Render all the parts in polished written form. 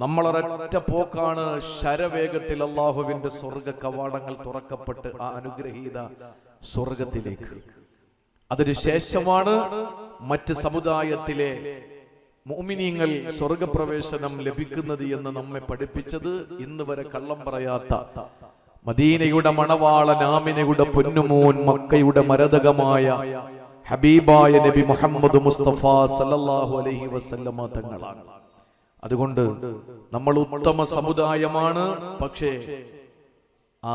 നമ്മളൊരൊറ്റ പോക്കാണ് ശരവേഗത്തിൽ അള്ളാഹുവിന്റെ സ്വർഗ കവാടങ്ങൾ തുറക്കപ്പെട്ട് ആ അനുഗ്രഹീത സ്വർഗത്തിലേക്ക്. അതിനുശേഷമാണ് മറ്റ് സമുദായത്തിലെ മുഅ്മിനീങ്ങൾ സ്വർഗപ്രവേശനം ലഭിക്കുന്നത് എന്ന് നമ്മെ പഠിപ്പിച്ചത് ഇന്ന് വരെ കള്ളം പറയാത്ത മദീനയുടെ മണവാളൻ ആമിനയുടെ പൊന്നുമോൻ മക്കയുടെ മരതകമായ ഹബീബായ നബി മുഹമ്മദ് മുസ്തഫ സല്ലല്ലാഹു അലൈഹി വസല്ലമ തങ്ങളാണ്. അതുകൊണ്ട് നമ്മൾ ഉത്തമ സമുദായമാണ്. പക്ഷേ ആ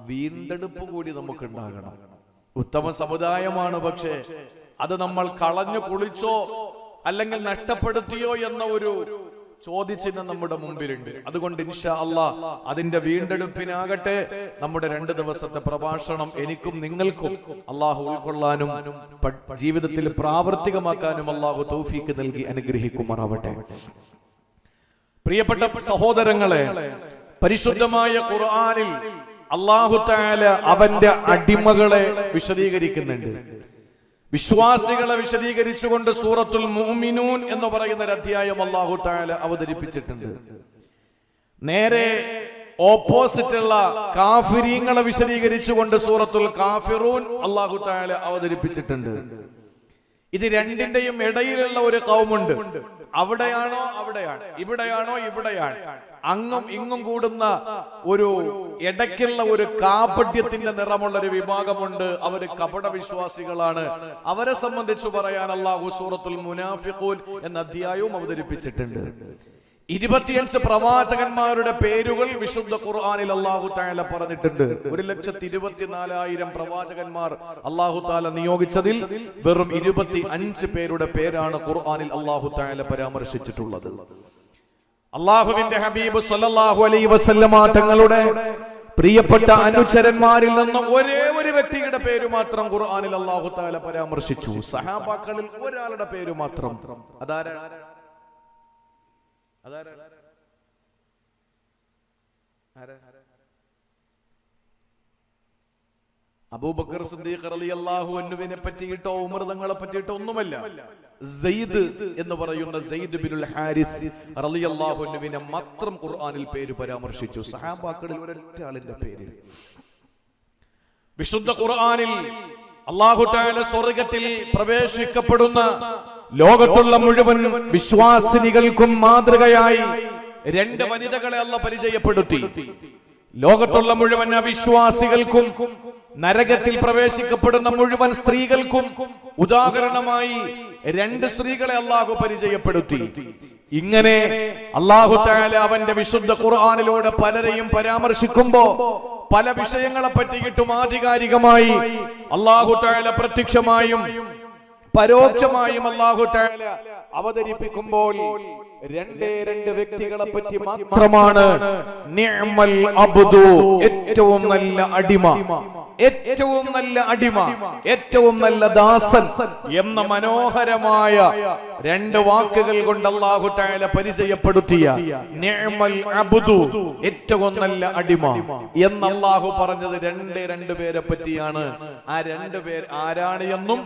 വീണ്ടെടുപ്പ് കൂടി നമുക്ക് ഉണ്ടാകണം. ഉത്തമ സമുദായമാണ്, പക്ഷേ അത് നമ്മൾ കളഞ്ഞു കുളിച്ചോ അല്ലെങ്കിൽ നഷ്ടപ്പെടുത്തിയോ എന്ന ഒരു ചോദ്യചിഹ്നം നമ്മുടെ മുമ്പിലുണ്ട്. അതുകൊണ്ട് ഇൻഷാ അല്ലാഹ് അതിന്റെ വീണ്ടെടുപ്പിനാകട്ടെ നമ്മുടെ 2 ദിവസത്തെ പ്രഭാഷണം എനിക്കും നിങ്ങൾക്കും അള്ളാഹു ഉൾക്കൊള്ളാനും ജീവിതത്തിൽ പ്രാവർത്തികമാക്കാനും അള്ളാഹു തൗഫീക്ക് നൽകി അനുഗ്രഹിക്കുമാറാവട്ടെ. പ്രിയപ്പെട്ട സഹോദരങ്ങളെ, പരിശുദ്ധമായ ഖുർആനിൽ അല്ലാഹു തആല അവന്റെ അടിമകളെ വിശദീകരിക്കുന്നുണ്ട്. വിശ്വാസികളെ വിശദീകരിച്ചുകൊണ്ട് സൂറത്തുൽ മുഅ്മിനൂൻ എന്ന് പറയുന്ന ഒരു അധ്യായം അല്ലാഹു തആല അവതരിപ്പിച്ചിട്ടുണ്ട്. നേരെ ഓപ്പോസിറ്റുള്ള കാഫിരീങ്ങളെ വിശദീകരിച്ചുകൊണ്ട് സൂറത്തുൽ കാഫിറൂൻ അല്ലാഹു തആല അവതരിപ്പിച്ചിട്ടുണ്ട്. ഇത് രണ്ടിന്റെയും ഇടയിലുള്ള ഒരു ഖൗമുണ്ട്. അവിടെയാണോ അവിടെയാണ്, ഇവിടെയാണോ ഇവിടെയാണ്, അങ്ങും ഇങ്ങും കൂടുന്ന ഒരു ഇടയ്ക്കുള്ള ഒരു കാപട്യത്തിന്റെ നിറമുള്ള ഒരു വിഭാഗമുണ്ട്. അവര് കപട വിശ്വാസികളാണ്. അവരെ സംബന്ധിച്ചു പറയാൻ അല്ലാഹു സൂറത്തുൽ മുനാഫിഖൂൻ എന്ന അധ്യായവും അവതരിപ്പിച്ചിട്ടുണ്ട്. 25 പ്രവാചകന്മാരുടെ പേരുകൾ വിശുദ്ധ ഖുർആനിൽ അല്ലാഹു തആല പറഞ്ഞിട്ടുണ്ട്. 1,24,000 പ്രവാചകന്മാർ അല്ലാഹു തആല നിയോഗിച്ചതിൽ വെറും 25 പേരുടെ പേരാണ് ഖുർആനിൽ അല്ലാഹു തആല പരാമർശിച്ചിട്ടുള്ളത്. അല്ലാഹുവിന്റെ ഹബീബ് സല്ലല്ലാഹു അലൈഹി വസല്ലമ തങ്ങളുടെ പ്രിയപ്പെട്ട അനുചരന്മാരിൽ നിന്ന് ഒരേ ഒരു വ്യക്തിയുടെ പേര് മാത്രം ഖുർആനിൽ അല്ലാഹു തആല പരാമർശിച്ചു. സഹാബാക്കളിൽ ഒരാളുടെ പേര് മാത്രം. അതാരാണ്? അബൂബക്കർ സിദ്ദീഖ് റളിയല്ലാഹു അൻഹുവിനെ പറ്റിയിട്ടോ ഉമർ തങ്ങളെ പറ്റിയിട്ടോ ഒന്നുമല്ല. സെയ്ദ് എന്ന് പറയുന്ന സെയ്ദ് ബിനുൽ ഹാരിസ് റളിയല്ലാഹു അൻഹുവിനെ മാത്രം ഖുർആനിൽ പേര് പരാമർശിച്ചു. സഹാബാക്കളിൽ ഒരൊറ്റ ആളിന്റെ പേര്. വിശുദ്ധ ഖുർആനിൽ അല്ലാഹു തആല സ്വർഗ്ഗത്തിൽ പ്രവേശിക്കപ്പെടുന്ന ലോകത്തുള്ള മുഴുവൻ വിശ്വാസിനികൾക്കും മാതൃകയായി 2 വനിതകളെ അല്ലാഹു പരിചയപ്പെടുത്തി. ലോകത്തുള്ള മുഴുവൻ അവിശ്വാസികൾക്കും നരകത്തിൽ പ്രവേശിക്കപ്പെടുന്ന മുഴുവൻ സ്ത്രീകൾക്കും ഉദാഹരണമായി 2 സ്ത്രീകളെ അല്ലാഹു പരിചയപ്പെടുത്തി. ഇങ്ങനെ അല്ലാഹു തആല അവന്റെ വിശുദ്ധ ഖുർആനിലൂടെ പലരെയും പരാമർശിക്കുമ്പോ പല വിഷയങ്ങളെ പറ്റിയിട്ടും ആധികാരികമായി അല്ലാഹു തആല പ്രത്യക്ഷമായും പരോക്ഷമായും അല്ലാഹു തആല അവതരിപ്പിക്കുമ്പോൾ 2 വ്യക്തികളെ പറ്റി മാത്രമാണ് നിഅമൽ അബ്ദു, ഏറ്റവും നല്ല അടിമ, ഏറ്റവും നല്ല അടിമ, ഏറ്റവും നല്ല ദാസൻ എന്ന മനോഹരമായ 2 വാക്കുകൾ കൊണ്ട് അല്ലാഹു തആല പരിചയപ്പെടുത്തിയ നിഅമൽ അബ്ദു, ഏറ്റവും നല്ല അടിമ എന്ന് അല്ലാഹു പറഞ്ഞത് 2 പേരെ പറ്റിയാണ്. ആ 2 പേർ ആരാണ് എന്നും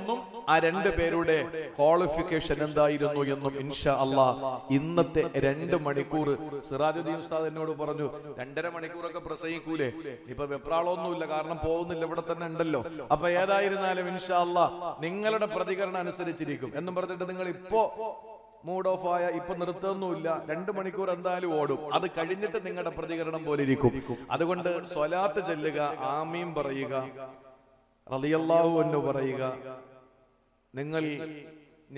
ആ 2 പേരുടെ ക്വാളിഫിക്കേഷൻ എന്തായിരുന്നു എന്നും ഇൻഷാ അല്ലാഹ് ഇന്നത്തെ 2 മണിക്കൂർ സിറാജുദ്ദീൻ ഉസ്താദ് എന്നോട് പറഞ്ഞു 2.5 മണിക്കൂറൊക്കെ പ്രസംഗിക്കൂലേ, ഇപ്പൊ വെപ്രാളൊന്നുമില്ല, കാരണം പോകുന്നില്ല, ഇവിടെ തന്നെ ഉണ്ടല്ലോ. അപ്പൊ ഏതായിരുന്നാലും ഇൻഷാ അല്ലാഹ് നിങ്ങളുടെ പ്രതികരണം അനുസരിച്ചിരിക്കും എന്നും പറഞ്ഞിട്ട് നിങ്ങൾ ഇപ്പോ മൂഡ് ഓഫ് ആയ ഇപ്പൊ നിർത്തുന്നില്ല, 2 മണിക്കൂർ എന്തായാലും ഓടും. അത് കഴിഞ്ഞിട്ട് നിങ്ങളുടെ പ്രതികരണം പോലെ ഇരിക്കും. അതുകൊണ്ട് സ്വലാത്ത് ചൊല്ലുക, ആമീൻ പറയുക, റളിയല്ലാഹു അൻഹു പറയുക.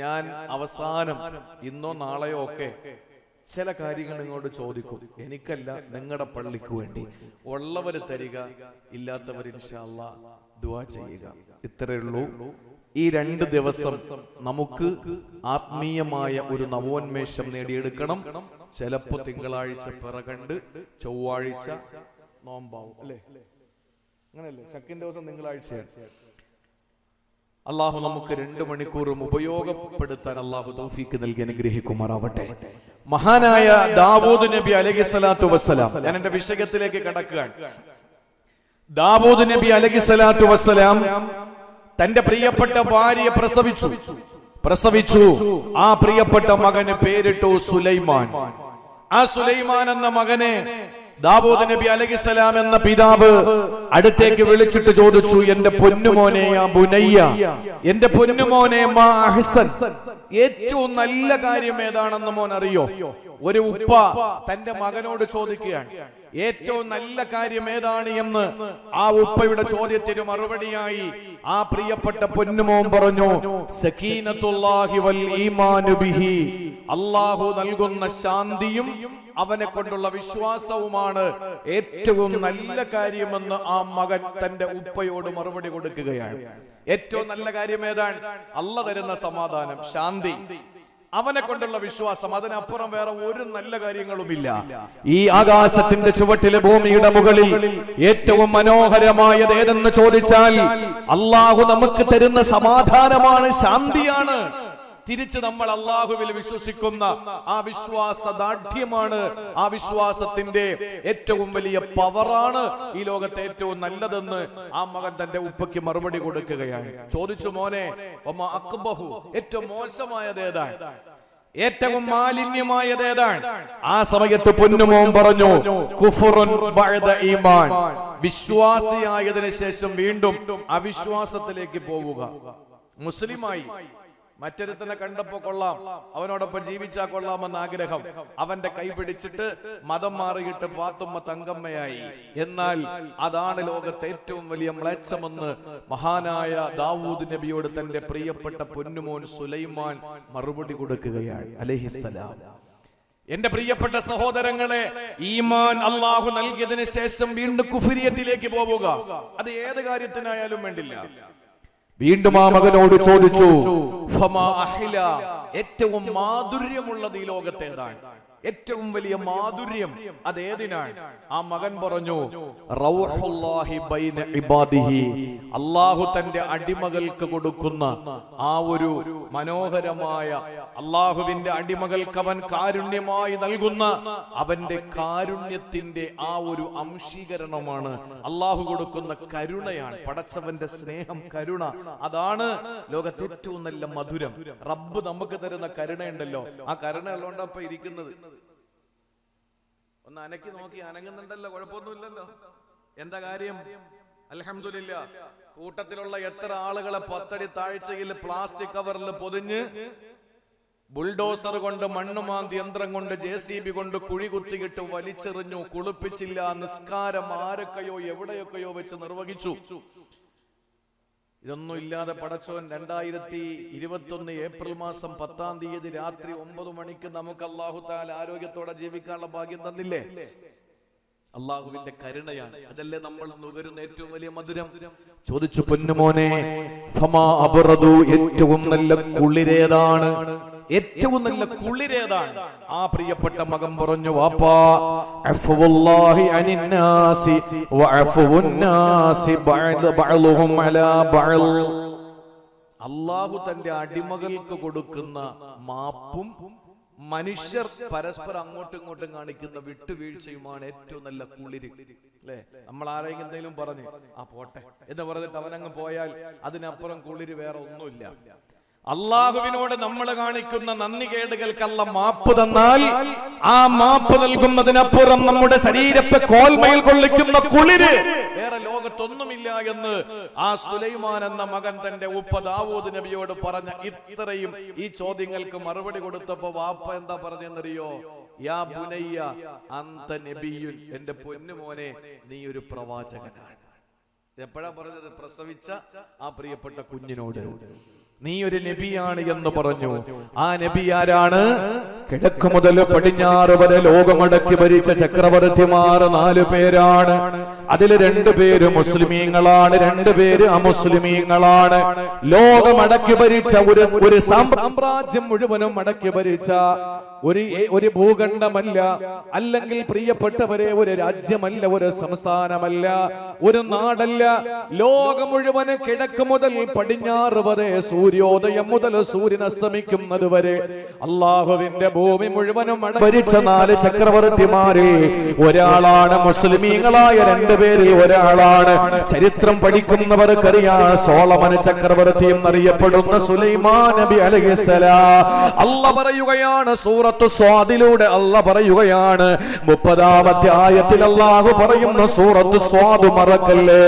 ഞാൻ അവസാനം ഇന്നോ നാളെയോ ഒക്കെ ചില കാര്യങ്ങൾ നിങ്ങളോട് ചോദിക്കും. എനിക്കല്ല, നിങ്ങളുടെ പള്ളിക്ക് വേണ്ടി. ഉള്ളവര് തരിക, ഇല്ലാത്തവർ ഇൻഷാ അല്ലാഹ് ദുആ ചെയ്യുക. ഇത്രയേ ഉള്ളൂ. ഈ 2 ദിവസം നമുക്ക് ആത്മീയമായ ഒരു നവോന്മേഷം നേടിയെടുക്കണം. ചിലപ്പോ തിങ്കളാഴ്ച പിറകണ്ട് ചൊവ്വാഴ്ച നോമ്പാവും, അല്ലേ? അങ്ങനെയല്ലേ? ശക്കിന്റെ ദിവസം തിങ്കളാഴ്ചയാണ്. അള്ളാഹു നമുക്ക് 2 മണിക്കൂറും ഉപയോഗപ്പെടുത്താൻ അള്ളാഹു തൗഫീക്ക് നൽകി അനുഗ്രഹിക്കുമാറാവട്ടെ. മഹാനായ ദാവൂദ് നബി അലൈഹിസ്സലാത്തു വസ്സലാം, ഞാൻ എന്റെ വിഷയത്തിലേക്ക് കടക്കുകയാണ്. ദാവൂദ് നബി അലൈഹിസ്സലാത്തു വസ്സലാം തന്റെ പ്രിയപ്പെട്ട ഭാര്യയെ പ്രസവിച്ചു. പ്രസവിച്ചു. ആ പ്രിയപ്പെട്ട മകന് പേരിട്ടു സുലൈമാൻ. ആ സുലൈമാൻ എന്ന മകനെ ദാവൂദ് നബി അലൈഹിസ്സലാം എന്ന പിതാവ് അടുത്തേക്ക് വിളിച്ചിട്ട് ചോദിച്ചു, എന്റെ പൊന്നുമോനെ യാ ബുനയ്യ, എന്റെ പൊന്നുമോനെ മാ അഹ്സൻ, ഏറ്റവും നല്ല കാര്യം ഏതാണെന്ന് മോൻ അറിയോ? ഒരു ഉപ്പ തന്റെ മകനോട് ചോദിക്കുകയാണ്, ഏറ്റവും നല്ല കാര്യം ഏതാണ് എന്ന്. ആ ഉപ്പയുടെ ചോദ്യത്തിന് മറുപടിയായി ആ പ്രിയപ്പെട്ട പൊന്നുമോൻ പറഞ്ഞു, സകീനത്തുല്ലാഹി വൽ ഈമാനു ബിഹി, അല്ലാഹു നൽകുന്ന ശാന്തിയും അവനെ കൊണ്ടുള്ള വിശ്വാസവുമാണ് ഏറ്റവും നല്ല കാര്യമെന്ന് ആ മകൻ തന്റെ ഉപ്പയോട് മറുപടി കൊടുക്കുകയാണ്. ഏറ്റവും നല്ല കാര്യം ഏതാണ്? അല്ലാഹു തരുന്ന സമാധാനം, ശാന്തി, അവനെ കൊണ്ടുള്ള വിശ്വാസം. അതിനപ്പുറം വേറെ ഒരു നല്ല കാര്യങ്ങളുമില്ല. ഈ ആകാശത്തിന്റെ ചുവട്ടിലെ ഭൂമിയുടെ മുകളിൽ ഏറ്റവും മനോഹരമായത് ഏതെന്ന് ചോദിച്ചാൽ അള്ളാഹു നമുക്ക് തരുന്ന സമാധാനമാണ്, ശാന്തിയാണ്. തിരിച്ച് നമ്മൾ അള്ളാഹുവിൽ വിശ്വസിക്കുന്ന ആ വിശ്വാസദാർഢ്യമാണ്, ആ വിശ്വാസത്തിന്റെ ഏറ്റവും വലിയ പവറാണ് ഈ ലോകത്തെ ഏറ്റവും നല്ലതെന്ന് ആ മകൻ തന്റെ ഉപ്പയ്ക്ക് മറുപടി കൊടുക്കുകയാണ്. ചോദിച്ചു, മോനെ വമാ അഖ്ബഹു, ഏറ്റവും മോശമായത് ഏതാണ്? ഏറ്റവും മാലിന്യമായത് ഏതാണ്? ആ സമയത്ത് പൊന്നുമോൻ പറഞ്ഞു, കുഫ്റുൻ ബഅദ ഈമാൻ, വിശ്വാസിയായതിനു ശേഷം വീണ്ടും അവിശ്വാസത്തിലേക്ക് പോവുക. മുസ്ലിമായി മറ്റൊരുത്തനെ കണ്ടപ്പോ കൊള്ളാം, അവനോടൊപ്പം ജീവിച്ചാ കൊള്ളാമെന്ന ആഗ്രഹം, അവന്റെ കൈ പിടിച്ചിട്ട് മതം മാറിയിട്ട് പാത്തുമ്മ തങ്കമ്മയായി. എന്നാൽ അതാണ് ലോകത്തെ ഏറ്റവും വലിയ മ്ലേച്ഛമെന്ന് മഹാനായ ദാവൂദ് നബിയോട് തന്റെ പ്രിയപ്പെട്ട പൊന്നുമോൻ സുലൈമാൻ മറുപടി കൊടുക്കുകയാണ് അലൈഹിസ്സലാം. എന്റെ പ്രിയപ്പെട്ട സഹോദരങ്ങളെ, ഈമാൻ അള്ളാഹു നൽകിയതിനു ശേഷം വീണ്ടും കുഫ്രിയത്തിലേക്ക് പോവുക, അത് ഏത് കാര്യത്തിനായാലും വേണ്ടില്ല. വീണ്ടും ആ മകനോട് ചോദിച്ചു, ഫമാ അഹ്ല, ഏറ്റവും മാധുര്യമുള്ളത് ഈ ലോകത്തേതാണ്? ഏറ്റവും വലിയ മാധുര്യം അതേതിനാണ്? ആ മകൻ പറഞ്ഞു, റൗഹുല്ലാഹി ബൈന ഇബാദിഹി, അല്ലാഹു തന്റെ അടിമകൾക്ക് കൊടുക്കുന്ന ആ ഒരു മനോഹരമായ, അല്ലാഹുവിന്റെ അടിമകൾക്ക് അവൻ കാരുണ്യമായി നൽകുന്ന അവന്റെ കാരുണ്യത്തിന്റെ ആ ഒരു അംശീകരണമാണ്, അല്ലാഹു കൊടുക്കുന്ന കരുണയാണ്. പടച്ചവന്റെ സ്നേഹം, കരുണ, അതാണ് ലോകത്തെ ഏറ്റവും നല്ല മധുരം. റബ്ബ് നമുക്ക് തരുന്ന കരുണയുണ്ടല്ലോ, ആ കരുണ ഉള്ളതുകൊണ്ടപ്പോ ഇരിക്കുന്നത്. ഒന്ന് അനക്കി നോക്കി, അനങ്ങുന്നുണ്ടല്ലോ, കുഴപ്പമൊന്നുമില്ലല്ലോ. എന്താ കാര്യം? അൽഹംദുലില്ലാഹ്. കൂട്ടത്തിലുള്ള എത്ര ആളുകളെ 10 അടി താഴ്ചയിൽ പ്ലാസ്റ്റിക് കവറിൽ പൊതിഞ്ഞ് ബുൾഡോസർ കൊണ്ട്, മണ്ണുമാന്തി യന്ത്രം കൊണ്ട്, JCB കൊണ്ട് കുഴി കുത്തിയിട്ട് വലിച്ചെറിഞ്ഞു, കുളിപ്പിച്ചില്ല. നിസ്കാരം ആരൊക്കെയോ എവിടെയൊക്കെയോ വെച്ച് നിർവഹിച്ചു. ഇതൊന്നും ഇല്ലാതെ പടച്ചവൻ 2021 ഏപ്രിൽ മാസം 10-ാം തീയതി രാത്രി 9 മണിക്ക് നമുക്ക് അല്ലാഹു തആല ആരോഗ്യത്തോടെ ജീവിക്കാനുള്ള ഭാഗ്യം തന്നില്ലേ? അള്ളാഹുവിന്റെ കരുണയാണ്. അതല്ലേ നമ്മൾ നുകരുന്ന ഏറ്റവും വലിയ മധുരം. ചോദിച്ചു, പൊന്നുമോനെ ഫമാ അബ്റദു, ഏറ്റവും നല്ല കുളിരേതാണ്? ഏറ്റവും നല്ല കുളിരേതാണ്? ആ പ്രിയപ്പെട്ട മകൻ പറഞ്ഞു, വാപ്പാ അഫ്വുല്ലാഹി അനിന്നാസി വഅഫ്വുന്നാസി ബഅലുഹും അലാ ബഅൽ, അല്ലാഹു തന്റെ അടിമകൾക്ക് കൊടുക്കുന്ന മാപ്പും മനുഷ്യർ പരസ്പരം അങ്ങോട്ടും ഇങ്ങോട്ടും കാണിക്കുന്ന വിട്ടുവീഴ്ചയുമാണ് ഏറ്റവും നല്ല കുളിര്. അല്ലെ? നമ്മൾ ആരെങ്കിലും എന്തെങ്കിലും പറഞ്ഞ് ആ പോട്ടെ എന്ന് പറഞ്ഞിട്ട് അവനങ്ങ് പോയാൽ അതിനപ്പുറം കുളിര് വേറെ ഒന്നുമില്ല. അള്ളാഹുവിനോട് നമ്മൾ കാണിക്കുന്ന നന്ദികേടുകൾക്ക് അല്ലാഹ് മാപ്പ് തന്നാൽ ആ മാപ്പ് നൽകുന്നതിനപ്പുറം നമ്മുടെ ശരീരത്തെ കോൽമയിൽ കൊള്ളിക്കുന്ന കുളിര് വേറെ ലോകത്തൊന്നുമില്ല എന്ന് ആ സുലൈമാൻ എന്ന മകൻ തന്റെ ഉപ്പ ദാവൂദ് നബിയോട് പറഞ്ഞ ഇത്രയും ഈ ചോദ്യങ്ങൾക്ക് മറുപടി കൊടുത്തപ്പോ വാപ്പ എന്താ പറഞ്ഞെന്നറിയോ? യാ ബുനയ്യ അന്ത നബിയുൻ, എന്റെ പൊന്നുമോനെ നീ ഒരു പ്രവാചകനാണ്. എപ്പോഴാ പറഞ്ഞത്? പ്രസവിച്ച ആ പ്രിയപ്പെട്ട കുഞ്ഞിനോട് നീ ഒരു നബിയാണ് എന്ന് പറഞ്ഞു. ആ നബി ആരാണ്? കിഴക്ക് മുതൽ പടിഞ്ഞാറ് വരെ ലോകമടക്കി ഭരിച്ച ചക്രവർത്തിമാർ 4 പേരാണ്. അതിൽ 2 പേര് മുസ്ലിമീങ്ങളാണ്, 2 പേര് അമുസ്ലിമീങ്ങളാണ്. ലോകമടക്കി ഭരിച്ച ഒരു സാമ്രാജ്യം മുഴുവനും അടക്കി ഭരിച്ച ഒരു ഭൂഖണ്ഡമല്ല, അല്ലെങ്കിൽ പ്രിയപ്പെട്ടവരെ ഒരു രാജ്യമല്ല, ഒരു സംസ്ഥാനമല്ല, ഒരു നാടല്ല. ലോകം മുഴുവന് കിഴക്ക് മുതൽ പടിഞ്ഞാറ് വരെ, സൂര്യോദയം മുതൽ സൂര്യൻ അസ്തമിക്കുന്നത് വരെ അള്ളാഹുവിന്റെ ഭൂമി മുഴുവനും ഭരിച്ച 4 ചക്രവർത്തിമാരെ ഒരാളാണ് മുസ്ലിമീങ്ങളായ 2 പേരിൽ ഒരാളാണ്. ചരിത്രം പഠിക്കുന്നവർക്കറിയാം, സോളമൻ ചക്രവർത്തി എന്നറിയപ്പെടുന്ന സുലൈമാൻ നബി അലൈഹിസ്സലാം. അല്ലാഹ് പറയുകയാണ് സൂറത്ത് സ്വാദിലൂടെ, അല്ലാഹ് പറയുകയാണ് 30-ാമത്തെ ആയത്തിൽ അല്ലാഹു പറയുന്ന സൂറത്ത് സ്വാദ് മറക്കല്ലേ.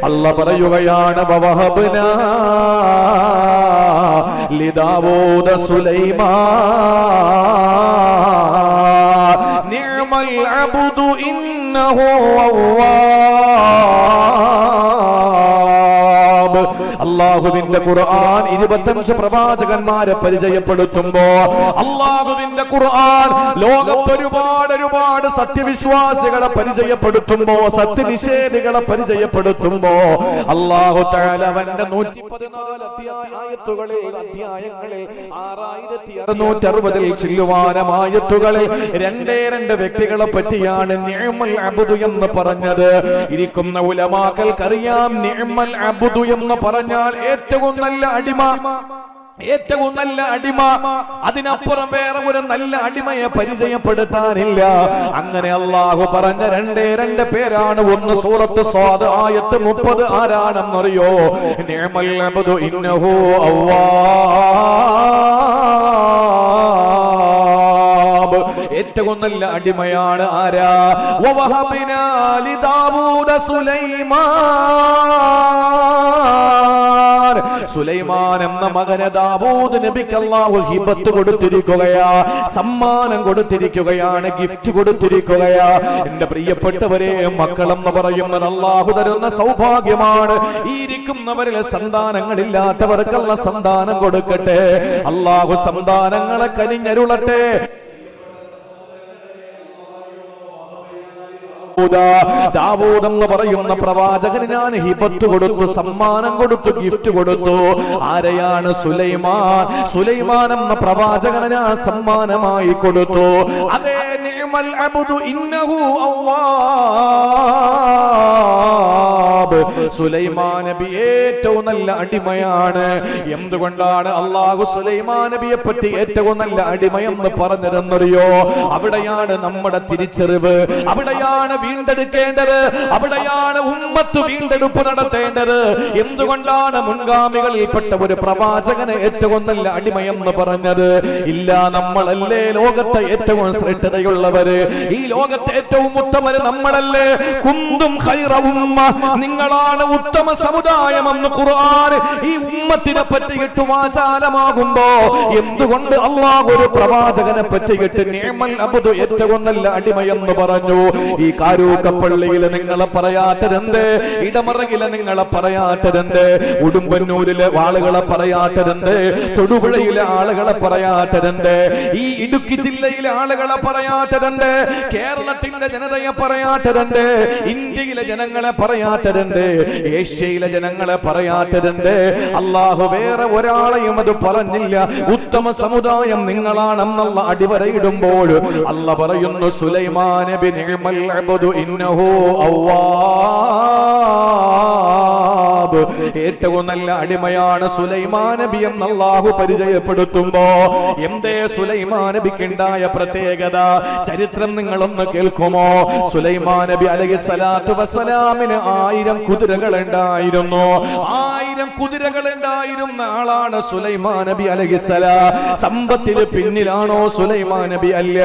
അല്ലാഹ് പറയുകയാണ് വവഹബ്നാ ലിദാവൂദ സുലൈമാൻ നിഅമൽ അബ്ദു ഇന്നഹു അവ്വാബ്. അല്ലാഹുവിന്റെ ഖുർആൻ 25 പ്രവാചകന്മാരെ പരിചയപ്പെടുത്തുമ്പോ, അല്ലാഹുവിന്റെ ഖുർആൻ ലോകത്ത് ഒരുപാട് സത്യവിശ്വാസികളെ പരിചയപ്പെടുത്തുമ്പോ, സത്യനിഷേധികളെ പരിചയപ്പെടുത്തുമ്പോ, അല്ലാഹു തആല അവന്റെ 114 അധ്യായങ്ങളിൽ 6660 ചില്ലുവാനമായത്തുകളിൽ 2 വ്യക്തികളെ പറ്റിയാണ് നിഅമൽ അബ്ദു എന്ന് പറഞ്ഞത്. ഇരിക്കുന്ന ഉലമാക്കൾക്കറിയാം, നിഅമൽ അബ്ദു എന്ന് പറഞ്ഞാൽ ഏറ്റവും നല്ല അടിമ, ഏറ്റവും നല്ല അടിമ. അതിനപ്പുറം വേറെ ഒരു നല്ല അടിമയെ പരിചയപ്പെടുത്താനില്ല. അങ്ങനെ അല്ലാഹു പറഞ്ഞ 2 പേരാണ്. ഒന്ന് സൂറത്ത് സ്വാദ് ആയത്ത് 30 ആരാണെന്നറിയോ? നിഅമൽ അബ്ദു ഇന്നഹു അവ്വാബ്. ഏറ്റവും നല്ല അടിമയാണ് ആരാ? വവഹബ്നാ ലിദാവൂദ സുലൈമാൻ. സുലൈമാൻ എന്ന മകനെ ദാവൂദ് നബിക്ക് അല്ലാഹു ഹിബത്ത് കൊടുത്തിരിക്കുകയാ, സമ്മാനം കൊടുത്തിരിക്കുകയാണ്, ഗിഫ്റ്റ് കൊടുത്തിരിക്കുകയാ. എന്റെ പ്രിയപ്പെട്ടവരെ, മക്കളെന്ന് പറയുന്നത് അല്ലാഹു തരുന്ന സൗഭാഗ്യമാണ്. ഈ ഇരിക്കുന്നവരിലെ സന്താനങ്ങളില്ലാത്തവർക്കുള്ള സന്താനം കൊടുക്കട്ടെ. അല്ലാഹു സന്താനങ്ങളെ കനിഞ്ഞരുളട്ടെ. ദാവൂദ് എന്ന് പറയുന്ന പ്രവാചകന് ഞാൻ ഹിബത്ത് കൊടുത്തു, സമ്മാനം കൊടുത്തു, ഗിഫ്റ്റ് കൊടുത്തു. ആരെയാണ്? സുലൈമാൻ. സുലൈമാൻ എന്ന പ്രവാചകന് ഞാൻ സമ്മാനമായി കൊടുത്തു. അതേ നിഅമൽ അബ്ദു ഇന്നഹു അവ്വാബ്. സുലൈമാൻ നബി ഏറ്റവും നല്ല അടിമയാണ്. എന്തുകൊണ്ടാണ് അല്ലാഹു സുലൈമാൻ നബിയെ പറ്റി ഏറ്റവും നല്ല അടിമയെന്ന് പറഞ്ഞതെന്നറിയോ? അവിടെയാണ് നമ്മുടെ തിരിച്ചറിവ്, അവിടെയാണ് വീണ്ടെടുക്കേണ്ടത്, അവിടെയാണ് ഉമ്മത്ത് വീണ്ടെടുപ്പ് നടത്തേണ്ടത്. എന്തുകൊണ്ടാണ് മുൻഗാമികളിൽപ്പെട്ട ഒരു പ്രവാചകന് ഏറ്റവും നല്ല അടിമയെന്ന് പറഞ്ഞത്? ഇല്ല, നമ്മളല്ലേ ലോകത്തെ ഏറ്റവും ശ്രേഷ്ഠതയുള്ളവര്, ഈ ലോകത്തെ ഏറ്റവും ഉത്തമര് നമ്മളല്ലേ? കുന്തും ഖൈറ ഉമ്മ, നിങ്ങളാണ് ഉത്തമ സമുദായമെന്ന് ഖുർആൻ ഈ ഉമ്മത്തിനെ പറ്റിയിട്ട് വാചാലമാകുമ്പോ എന്തുകൊണ്ട് അല്ലാഹു ഒരു പ്രവാചകനെ പറ്റിയിട്ട് നിഅമൽ അബ്ദു ഏറ്റവും നല്ല അടിമയെന്ന് പറഞ്ഞു? ഈ കാരൂക്കപ്പള്ളിയിലെ നിങ്ങളെ പറയാത്തതെന്ത്? ഇടമറയിലെ നിങ്ങളെ പറയാത്തതെന്ത്? ഉടുമ്പന്നൂരിലെ ആളുകളെ പറയാത്തതെന്ത്? തൊടുപുഴയിലെ ആളുകളെ പറയാത്തതെന്ത്? ഈ ഇടുക്കി ജില്ലയിലെ ആളുകളെ പറയാത്തതെന്ത്? കേരളത്തിന്റെ ജനതയെ പറയാത്തതെന്ത്? ഇന്ത്യയിലെ ജനങ്ങളെ പറയാത്തതെന്ത്? ഏഷ്യയിലെ ജനങ്ങളെ പറയാത്തതെന്ത്? അല്ലാഹു വേറെ ഒരാളെയും അത് പറഞ്ഞില്ല. ഉത്തമ സമുദായം നിങ്ങളാണെന്നുള്ള അടിവരയിടുമ്പോൾ അല്ലാഹു പറയുന്നു സുലൈമാൻ നബി നിഅമൽ അബ്ദു ഇന്നഹു അവ്വാബ്. ഏറ്റവും നല്ല അടിമയാണ് സുലൈമാൻ നബി എന്ന് അല്ലാഹു പരിചയപ്പെടുത്തുമ്പോ എന്തേ സുലൈമാൻ നബിക്ക് ഉണ്ടായ പ്രത്യേകത? ചരിത്രം നിങ്ങളൊന്ന് കേൾക്കുമോ? സുലൈമാൻ നബി അലൈഹിസ്സലാത്തു വസ്സലാമിന് 1000 കുതിരകൾ ഉണ്ടായിരുന്നു. 1000 കുതിരകൾ ഉണ്ടായിരുന്ന ആളാണ് സുലൈമാൻ നബി അലൈഹിസ്സലാം. സമ്പത്തിന് പിന്നിലാണോ സുലൈമാൻ നബി? അല്ല.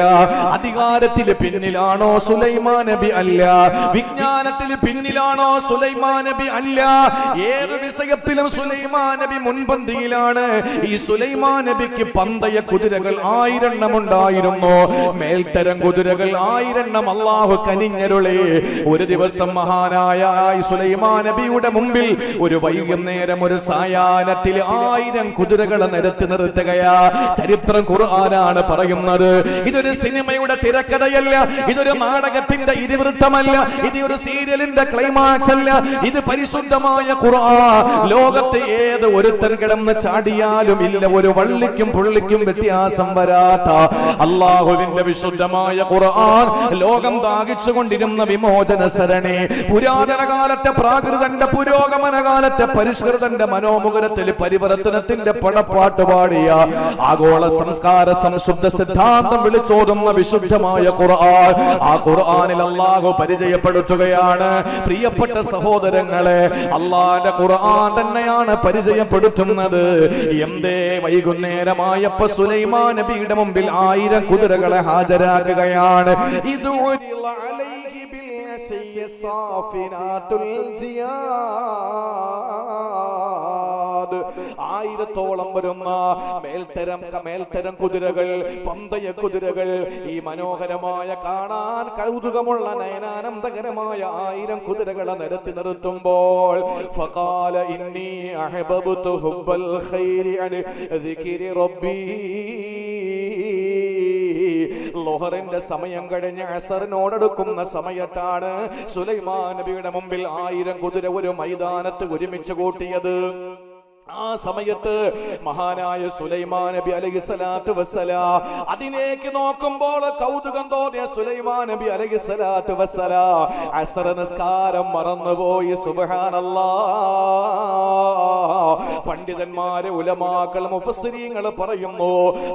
അധികാരത്തിന് പിന്നിലാണോ സുലൈമാൻ നബി? അല്ല. വിജ്ഞാനത്തിന് പിന്നിലാണോ സുലൈമാൻ നബി? അല്ല. ഏത് വിഷയത്തിലും സുലൈമാൻ നബി മുൻപന്തിയിലാണ്. ഈ സുലൈമാൻ നബിക്ക് പന്തയ കുതിരകൾ 1000 ഉണ്ടായിരുന്നു. മേൽത്തരം കുതിരകൾ 1000 അല്ലാഹു കനിഞ്ഞരുളി. ഒരു ദിവസം മഹാനായ സുലൈമാൻ നബിയുടെ മുമ്പിൽ ഒരു വൈകുന്നേരം ഒരു സായാഹ്നത്തിൽ 1000 കുതിരകളെ നിരത്തി നിർത്തുകയാ. ചരിത്രം ഖുർആനാണ് പറയുന്നത്. ഇതൊരു സിനിമയുടെ തിരക്കഥയല്ല, ഇതൊരു നാടകത്തിന്റെ ഇതിവൃത്തമല്ല, ഇത് ഒരു സീരിയലിന്റെ ക്ലൈമാക്സ് അല്ല, ഇത് പരിശുദ്ധമായ ഖുർആൻ ലോകത്തെ ഏത് ഒരുത്തൻ കിടന്ന് ചാടിയാലും ഇല്ല ഒരു വള്ളിക്കും പുള്ളിക്കും വ്യത്യാസം വരാത്ത അല്ലാഹുവിന്റെ വിശുദ്ധമായ ഖുർആൻ ലോകം ദാഹിച്ചുകൊണ്ടിരുന്ന വിമോചന സരണി പുരാതന കാലത്തെ പ്രാകൃതന്റെ പുരോഗമന കാലത്തെ പരിഷ്കൃതന്റെ മനോമുഖരത്തിൽ പരിവർത്തനത്തിന്റെ പടപ്പാട്ട് പാടിയ ആഗോള സംസ്കാര സംശുദ്ധ സിദ്ധാന്തം വിളിച്ചോതുന്ന വിശുദ്ധമായ ഖുർആൻ ആ ഖുർആനിൽ അല്ലാഹു പരിചയപ്പെടുത്തുകയാണ് പ്രിയപ്പെട്ട സഹോദരങ്ങളെ അല്ലാഹുവിന്റെ ഖുർആൻ തന്നെയാണ് പരിചയപ്പെടുത്തുന്നത് എന്തേ വൈകുന്നേരമായപ്പോ സുലൈമാൻ നബിയുടെ മുമ്പിൽ 1000 കുതിരകളെ ഹാജരാക്കുകയാണ് ഇത് ആയിരത്തോളം വരുന്ന മേൽത്തരം കുതിരകൾ പന്തയ കുതിരകൾ ഈ മനോഹരമായ കാണാൻ കൗതുകമുള്ള നയനാനന്ദകരമായ 1000 കുതിരകളെ നിരത്തി നിർത്തുമ്പോൾ ഫഖാല ഇന്നി അഹബബ്തു ഹുബ്ബൽ ഖൈരി അൻ ദിക്രി റബ്ബി ലോഹറിന്റെ സമയം കഴിഞ്ഞ് അസറിനോടടുക്കുന്ന സമയത്താണ് സുലൈമാൻ നബിയുടെ മുമ്പിൽ 1000 കുതിര ഒരു മൈതാനത്ത് ഒരുമിച്ച് കൂട്ടിയത് ആ സമയത്ത് മഹാനായ സുലൈമാൻ നബി അലൈഹിസ്സലാത്തു വസ്സലാം അതിലേക്ക് നോക്കുമ്പോൾ കൗതുകം തോന്നിയ സുലൈമാൻ നബി അലൈഹിസ്സലാത്തു വസ്സലാം അസ്ർ നിസ്കാരം മറന്നുപോയി സുബ്ഹാനല്ലാഹ് പണ്ഡിതന്മാരെ ഉലമാക്കൾ മുഫസ്സിരീങ്ങൾ പറയുന്നു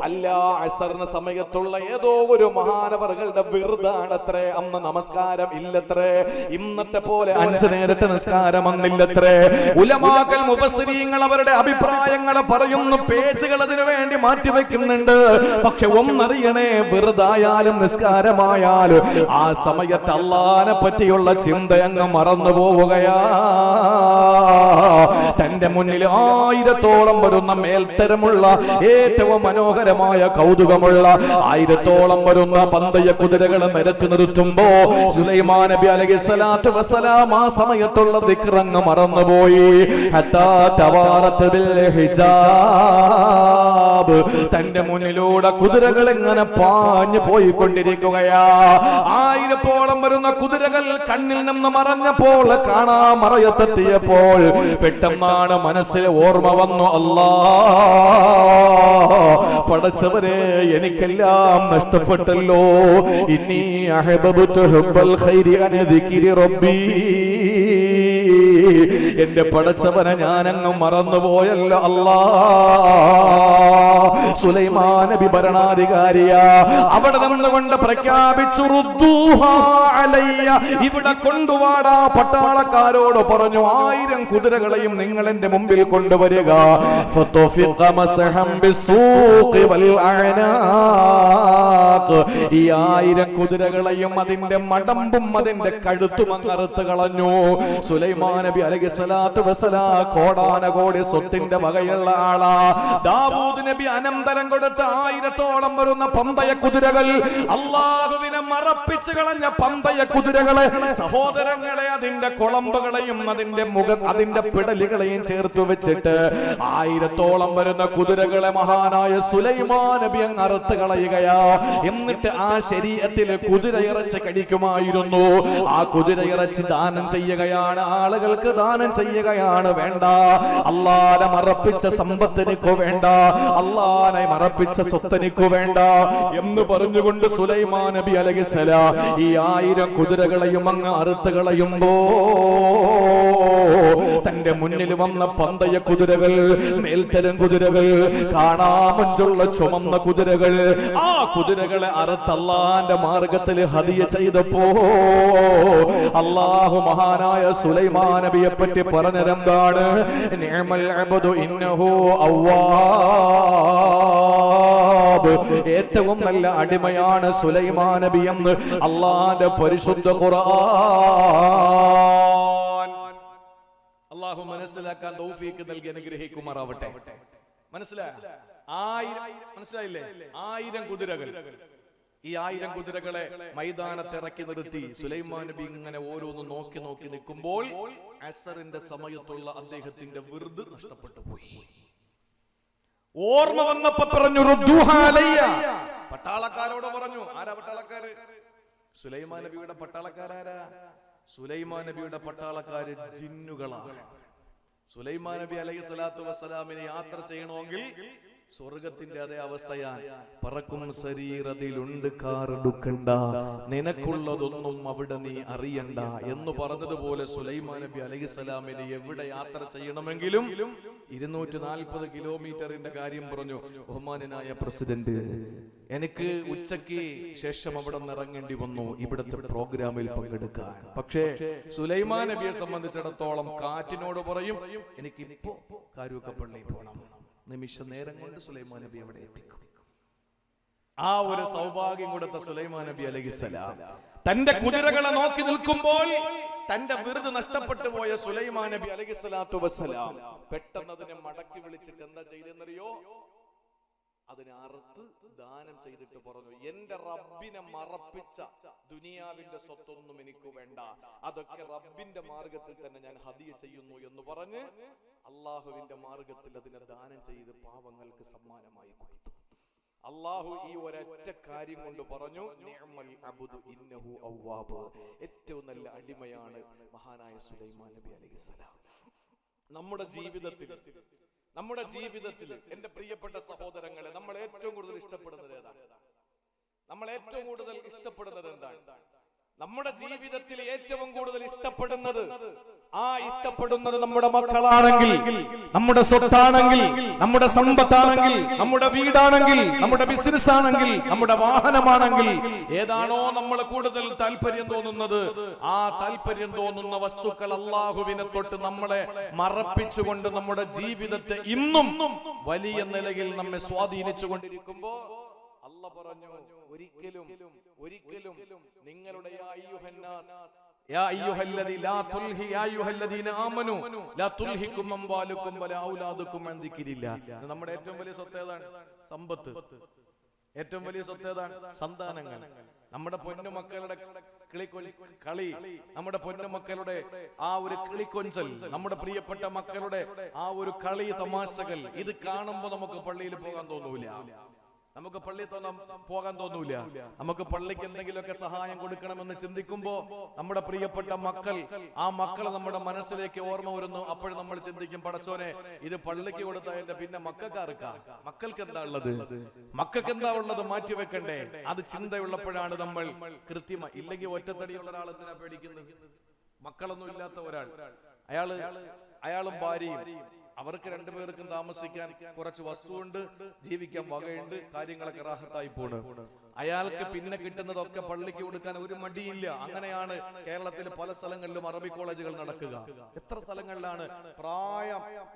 അല്ല അസ്റിന് സമയത്തുള്ള ഏതോ ഒരു മഹാനവറുകളുടെ വിർദാണത്രേ അന്ന് നമസ്കാരം ഇല്ലത്രേ ഇന്നത്തെ പോലെ 5 നേരത്തെ നിസ്കാരം അന്നില്ലത്രേ ഉലമാക്കൾ മുഫസ്സിരീങ്ങൾ അവരുടെ അഭിപ്രായങ്ങൾ പറയുന്നു പേജുകൾ അതിനു വേണ്ടി മാറ്റിവെക്കുന്നുണ്ട് പക്ഷെ ഒന്നറിയണേ വെറുതായാലും നിസ്കാരമായാലും ആ സമയത്ത് അല്ലാഹനെ പറ്റിയുള്ള ചിന്ത അങ്ങ് മറന്നു പോവുകയാ തന്റെ മുന്നിൽ 1000-ഓളം വരുന്ന മേൽത്തരമുള്ള ഏറ്റവും മനോഹരമായ കൗതുകമുള്ള 1000-ഓളം വരുന്ന പന്തയ കുതിരകളെ നിരത്തി നിർത്തുമ്പോ സുലൈമാൻ നബി അലൈഹിസ്സലാത്തു വസ്സലാം ആ സമയത്തുള്ള ദിക്ർ അങ്ങ് മറന്നുപോയി ഹത്താ തവാറത്ത് ബിൽ ഹിജാബ് തന്റെ മുന്നിലൂടെ കുതിരകൾ എങ്ങനെ പാഞ്ഞു പോയിക്കൊണ്ടിരിക്കുകയാ 1000-ഓളം വരുന്ന കുതിരകൾ കണ്ണിൽ നിന്ന് മറഞ്ഞപ്പോൾ കാണാ മറയത്തെത്തിയപ്പോൾ പെട്ടെന്നാണ് മനസ്സിൽ ഓർമ്മ വന്നു അല്ലാഹ് പടച്ചവരെ എനിക്കെല്ലാം നഷ്ടപ്പെട്ടല്ലോ ഇന്നി അഹബബ്തു ഹുബ്ബൽ ഖൈരി അൻ ദിക്രി റബ്ബി എന്റെ പടച്ചവനെ ഞാനങ്ങ് മറന്നുപോയല്ലോ അല്ലാഹ് സുലൈമാൻ നബി ഭരണാധികാരിയാ അവിടെ നിന്നുകൊണ്ട് പ്രഖ്യാപിച്ചു റുദ്ദൂഹാ അലയ്യ ഇവിടെ കൊണ്ടുവാടാ പട്ടാളക്കാരോട് പറഞ്ഞു 1000 കുതിരകളെയും നിങ്ങൾ എന്റെ മുമ്പിൽ കൊണ്ടുവരിക ഫതഫിഖ മസ്ഹം ബിസ്സൂഖി വൽ അഅനാഖ് ഈ 1000 കുതിരകളെയും അതിന്റെ മടമ്പും അതിന്റെ കഴുത്തും അറുത്ത് കളഞ്ഞു സുലൈമാൻ നബി അലൈഹിസ്സലാത്തു വസ്സലാം കോടാനകോടി സ്വത്തിന്റെ വകയുള്ള ആളാ ദാവൂദ് നബി അനന്തരം കൊടുത്ത 1000-ഓളം വരുന്ന പന്തയ കുതിരകൾ അല്ലാഹുവിനെ മറപ്പിച്ചു കളഞ്ഞ പന്തയ കുതിരകളെ സഹോദരങ്ങളെ അതിന്റെ കുളമ്പുകളെയും അതിന്റെ പിടലുകളെയും ചേർത്ത് വെച്ചിട്ട് 1000-ഓളം വരുന്ന കുതിരകളെ മഹാനായ സുലൈമാൻ നബി അങ്ങ് അറുത്ത് കളയുകയാ എന്നിട്ട് ആ ശരീരത്തിൽ കുതിരയിറച്ചി കഴിക്കുമായിരുന്നു ആ കുതിരയിറച്ചി ദാനം ചെയ്യുകയാണ് ആളുകൾക്ക് ദാനം ചെയ്യുകയാണ് വേണ്ട അല്ലാഹനെ മറപ്പിച്ച സമ്പത്തിനിക്കു വേണ്ട അല്ലാഹനെ മറപ്പിച്ച സ്വത്തിനിക്കു വേണ്ട എന്ന് പറഞ്ഞുകൊണ്ട് സുലൈമാൻ നബി അലൈഹിസ്സലാം ഈ 1000 കുതിരകളെയും അങ്ങ് അറുത്ത് കളയുമ്പോ തന്റെ മുന്നിൽ വന്ന പന്തയ കുതിരകൾ മേൽത്തരം കുതിരകൾ കാണാമഞ്ചുള്ള ചുമന്ന കുതിരകൾ ആ കുതിരകളെ അറുത്ത് അല്ലാഹന്റെ മാർഗത്തിൽ ഹദിയ ചെയ്തപ്പോ അല്ലാഹു മഹാനായ സുലൈമാൻ നബിയെ പറ്റി പറഞ്ഞതെന്താണ് നിഅമൽ അബ്ദു ഇന്നഹു അവ്വാബ് ഏറ്റവും നല്ല അടിമയാണ് സുലൈമാൻ നബി എന്ന് അല്ലാഹുവിന്റെ പരിശുദ്ധ ഖുർആൻ അല്ലാഹു മനസ്സിലാക്കാൻ തൗഫീഖ് നൽകി അനുഗ്രഹിക്കുമാറാവട്ടെ മനസ്സിലായില്ലേ 1000 കുതിരകൾ ഈ 1000 കുതിരകളെ മൈതാനത്ത് ഇറക്കി നിർത്തി സുലൈമാൻ നബി ഇങ്ങനെ ഓരോന്ന് നോക്കി നോക്കി നിൽക്കുമ്പോൾ അസറിന്റെ സമയത്തുള്ള അദ്ദേഹത്തിന്റെ വിർദ് നഷ്ടപ്പെട്ടു പോയി ഓർമ്മ വന്നപ്പോ പറഞ്ഞു റുദ്ദൂഹാ അലയ്യ പട്ടാളക്കാരോട് പറഞ്ഞു ആരാ പട്ടാളക്കാര് സുലൈമാൻ നബിയുടെ പട്ടാളക്കാരാരാ സുലൈമാൻ നബിയുടെ പട്ടാളക്കാര് ജിന്നുകളാണ് സുലൈമാൻ നബി അലൈഹി സ്വലാത്തു വസ്സലാമിനെ യാത്ര ചെയ്യണമെങ്കിൽ സ്വർഗത്തിന്റെ അതേ അവസ്ഥയാണ്. പറക്കും ശരീരത്തിലുണ്ട് കാറെടുക്കണ്ട, നിനക്കുള്ളതൊന്നും അവിടെ നീ അറിയണ്ട എന്ന് പറഞ്ഞതുപോലെ സുലൈമാൻ നബി അലൈഹിസ്സലാമിനെ എവിടെ യാത്ര ചെയ്യണമെങ്കിലും 240 കിലോമീറ്ററിന്റെ കാര്യം പറഞ്ഞു. ബഹുമാനനായ പ്രസിഡന്റ്, എനിക്ക് ഉച്ചയ്ക്ക് ശേഷം അവിടെ നിന്ന് ഇറങ്ങേണ്ടി വന്നു ഇവിടുത്തെ പ്രോഗ്രാമിൽ പങ്കെടുക്കാൻ. പക്ഷേ സുലൈമാൻ നബിയെ സംബന്ധിച്ചിടത്തോളം കാറ്റിനോട് പറയും, എനിക്ക് ഇപ്പോ കാരൂക്കപ്പള്ളിയിൽ പോകണം. നിമിഷ നേരം കൊണ്ട് സുലൈമാൻ നബി അവിടെ എത്തിക്കും. ആ ഒരു സൗഭാഗ്യം കൊടുത്ത സുലൈമാൻ നബി അലൈഹിസ്സലാം തന്റെ കുതിരകളെ നോക്കി നിൽക്കുമ്പോൾ തന്റെ വിറുത് നഷ്ടപ്പെട്ടു പോയ സുലൈമാൻ നബി അലൈഹിസ്സലാത്തു വസ്സലാം പെട്ടെന്ന് അതിനെ മടക്കി വിളിച്ചിട്ട് എന്താ ചെയ്തെന്നറിയോ? അതിനെ അറുത്ത് ദാനം ചെയ്തിട്ട് പറഞ്ഞു, എന്റെ റബ്ബിനെ മറപ്പിച്ച ദുനിയാവിന്റെ സ്വത്തൊന്നും എനിക്ക് വേണ്ട, അതൊക്കെ റബ്ബിന്റെ മാർഗത്തിൽ തന്നെ ഞാൻ ഹദിയ ചെയ്യുന്നു എന്ന് പറഞ്ഞ് അള്ളാഹുവിന്റെ മാർഗത്തിൽ അതിനെ ദാനം ചെയ്ത് പാവങ്ങൾക്ക് സമ്മാനമായി കൊടുത്തു. അള്ളാഹു ഈ ഒരൊറ്റ കാര്യം കൊണ്ട് പറഞ്ഞു, നിഅമൽ അബ്ദു ഇന്നഹു അവ്വാബ്, ഏറ്റവും നല്ല അടിമയാണ് മഹാനായ സുലൈമാൻ നബി അലൈഹിസ്സലാം. നമ്മുടെ ജീവിതത്തിൽ എന്റെ പ്രിയപ്പെട്ട സഹോദരങ്ങളെ, നമ്മൾ ഏറ്റവും കൂടുതൽ ഇഷ്ടപ്പെടുന്നത് ഏതാണ്? നമ്മൾ ഏറ്റവും കൂടുതൽ ഇഷ്ടപ്പെടുന്നത് എന്താണ്? നമ്മുടെ ജീവിതത്തിൽ ഏറ്റവും കൂടുതൽ ഇഷ്ടപ്പെടുന്നത് നമ്മുടെ മക്കളാണെങ്കിൽ, നമ്മുടെ സ്വത്താണെങ്കിൽ, നമ്മുടെ സമ്പത്താണെങ്കിൽ, നമ്മുടെ വീടാണെങ്കിൽ, നമ്മുടെ ബിസിനസ് ആണെങ്കിൽ, നമ്മുടെ വാഹനമാണെങ്കിൽ, ഏതാണോ നമ്മൾ കൂടുതൽ താല്പര്യം തോന്നുന്നത്, ആ താല്പര്യം തോന്നുന്ന വസ്തുക്കൾ അള്ളാഹുവിനെ തൊട്ട് നമ്മളെ മറപ്പിച്ചുകൊണ്ട് നമ്മുടെ ജീവിതത്തെ ഇന്നും വലിയ നിലയിൽ നമ്മെ സ്വാധീനിച്ചു കൊണ്ടിരിക്കുമ്പോ അല്ലാഹ് പറഞ്ഞു, ഒരിക്കലും നിങ്ങളുടെ നമ്മുടെ ഏറ്റവും വലിയ സ്വത്ത് ഏതാണ്? സമ്പത്ത്. ഏറ്റവും വലിയ സ്വത്ത് ഏതാണ്? സന്താനങ്ങൾ. നമ്മുടെ പൊന്നുമക്കളുടെ കളി, നമ്മുടെ പൊന്നുമക്കളുടെ ആ ഒരു കിളിക്കൊഞ്ചൽ, നമ്മുടെ പ്രിയപ്പെട്ട മക്കളുടെ ആ ഒരു കളി തമാശകൾ, ഇത് കാണുമ്പോ നമുക്ക് പള്ളിയിൽ പോകാൻ തോന്നൂല. നമുക്ക് പള്ളിക്ക് എന്തെങ്കിലുമൊക്കെ സഹായം കൊടുക്കണമെന്ന് ചിന്തിക്കുമ്പോ നമ്മുടെ പ്രിയപ്പെട്ട ആ മക്കൾ നമ്മുടെ മനസ്സിലേക്ക് ഓർമ്മ വരുന്നു. അപ്പോഴും നമ്മൾ ചിന്തിക്കും, പടച്ചോനെ, ഇത് പള്ളിക്ക് കൊടുത്തതിന്റെ പിന്നെ മക്കൾക്ക് എന്താ ഉള്ളത് മാറ്റിവെക്കണ്ടേ? അത് ചിന്തയുള്ളപ്പോഴാണ് നമ്മൾ കൃത്യമായി. ഇല്ലെങ്കിൽ ഒറ്റത്തടിയുള്ള ഒരാൾ എന്തിനാ പേടിക്കുന്നത്? മക്കളൊന്നും ഇല്ലാത്ത ഒരാൾ, അയാളും ഭാര്യയും, അവർക്ക് രണ്ടുപേർക്കും താമസിക്കാൻ കുറച്ച് വസ്തുവുണ്ട്, ജീവിക്കാൻ വകയുണ്ട്, കാര്യങ്ങളൊക്കെ റാഹത്തായി പോണ്. അയാൾക്ക് പിന്നെ കിട്ടുന്നതൊക്കെ പള്ളിക്ക് കൊടുക്കാൻ ഒരു മടിയില്ല. അങ്ങനെയാണ് കേരളത്തിലെ പല സ്ഥലങ്ങളിലും അറബി കോളേജുകൾ നടക്കുക. എത്ര സ്ഥലങ്ങളിലാണ്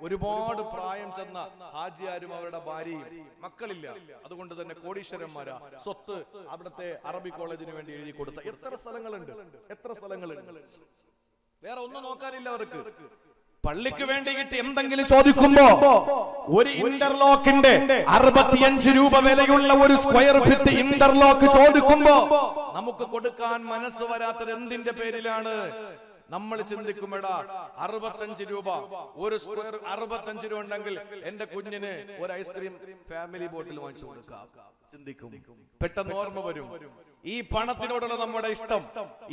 ഒരുപാട് പ്രായം ചെന്ന ഹാജിയാരും അവരുടെ ഭാര്യയും മക്കളില്ല, അതുകൊണ്ട് തന്നെ കോടീശ്വരന്മാരാ, സ്വത്ത് അവിടുത്തെ അറബി കോളേജിന് വേണ്ടി എഴുതി കൊടുത്ത എത്ര സ്ഥലങ്ങളുണ്ട്. വേറെ ഒന്നും നോക്കാനില്ല അവർക്ക്. പള്ളിക്ക് വേണ്ടി കിട്ടി എന്തെങ്കിലും ചോദിക്കുമ്പോ ഒരു ഇന്റർലോക്കിന്റെ 65 രൂപ വിലയുള്ള ഒരു സ്ക്വയർ ഫീറ്റ് ഇന്റർലോക്ക് ചോദിക്കുമ്പോ നമുക്ക് കൊടുക്കാൻ മനസ്സ് വരാത്തത് എന്തിന്റെ പേരിലാണ്? നമ്മൾ ചിന്തിക്കുമ്പോടാ 65 രൂപ ഒരു സ്ക്വയർ, 65 രൂപ ഉണ്ടെങ്കിൽ എന്റെ കുഞ്ഞിന് ഒരു ഐസ്ക്രീം ഫാമിലി ബോട്ടിൽ വാങ്ങിച്ചു കൊടുക്കാം. ചിന്തിക്കും, പെട്ടെന്ന് ഓർമ്മ വരും ഈ പണത്തിനോടുള്ള നമ്മുടെ ഇഷ്ടം,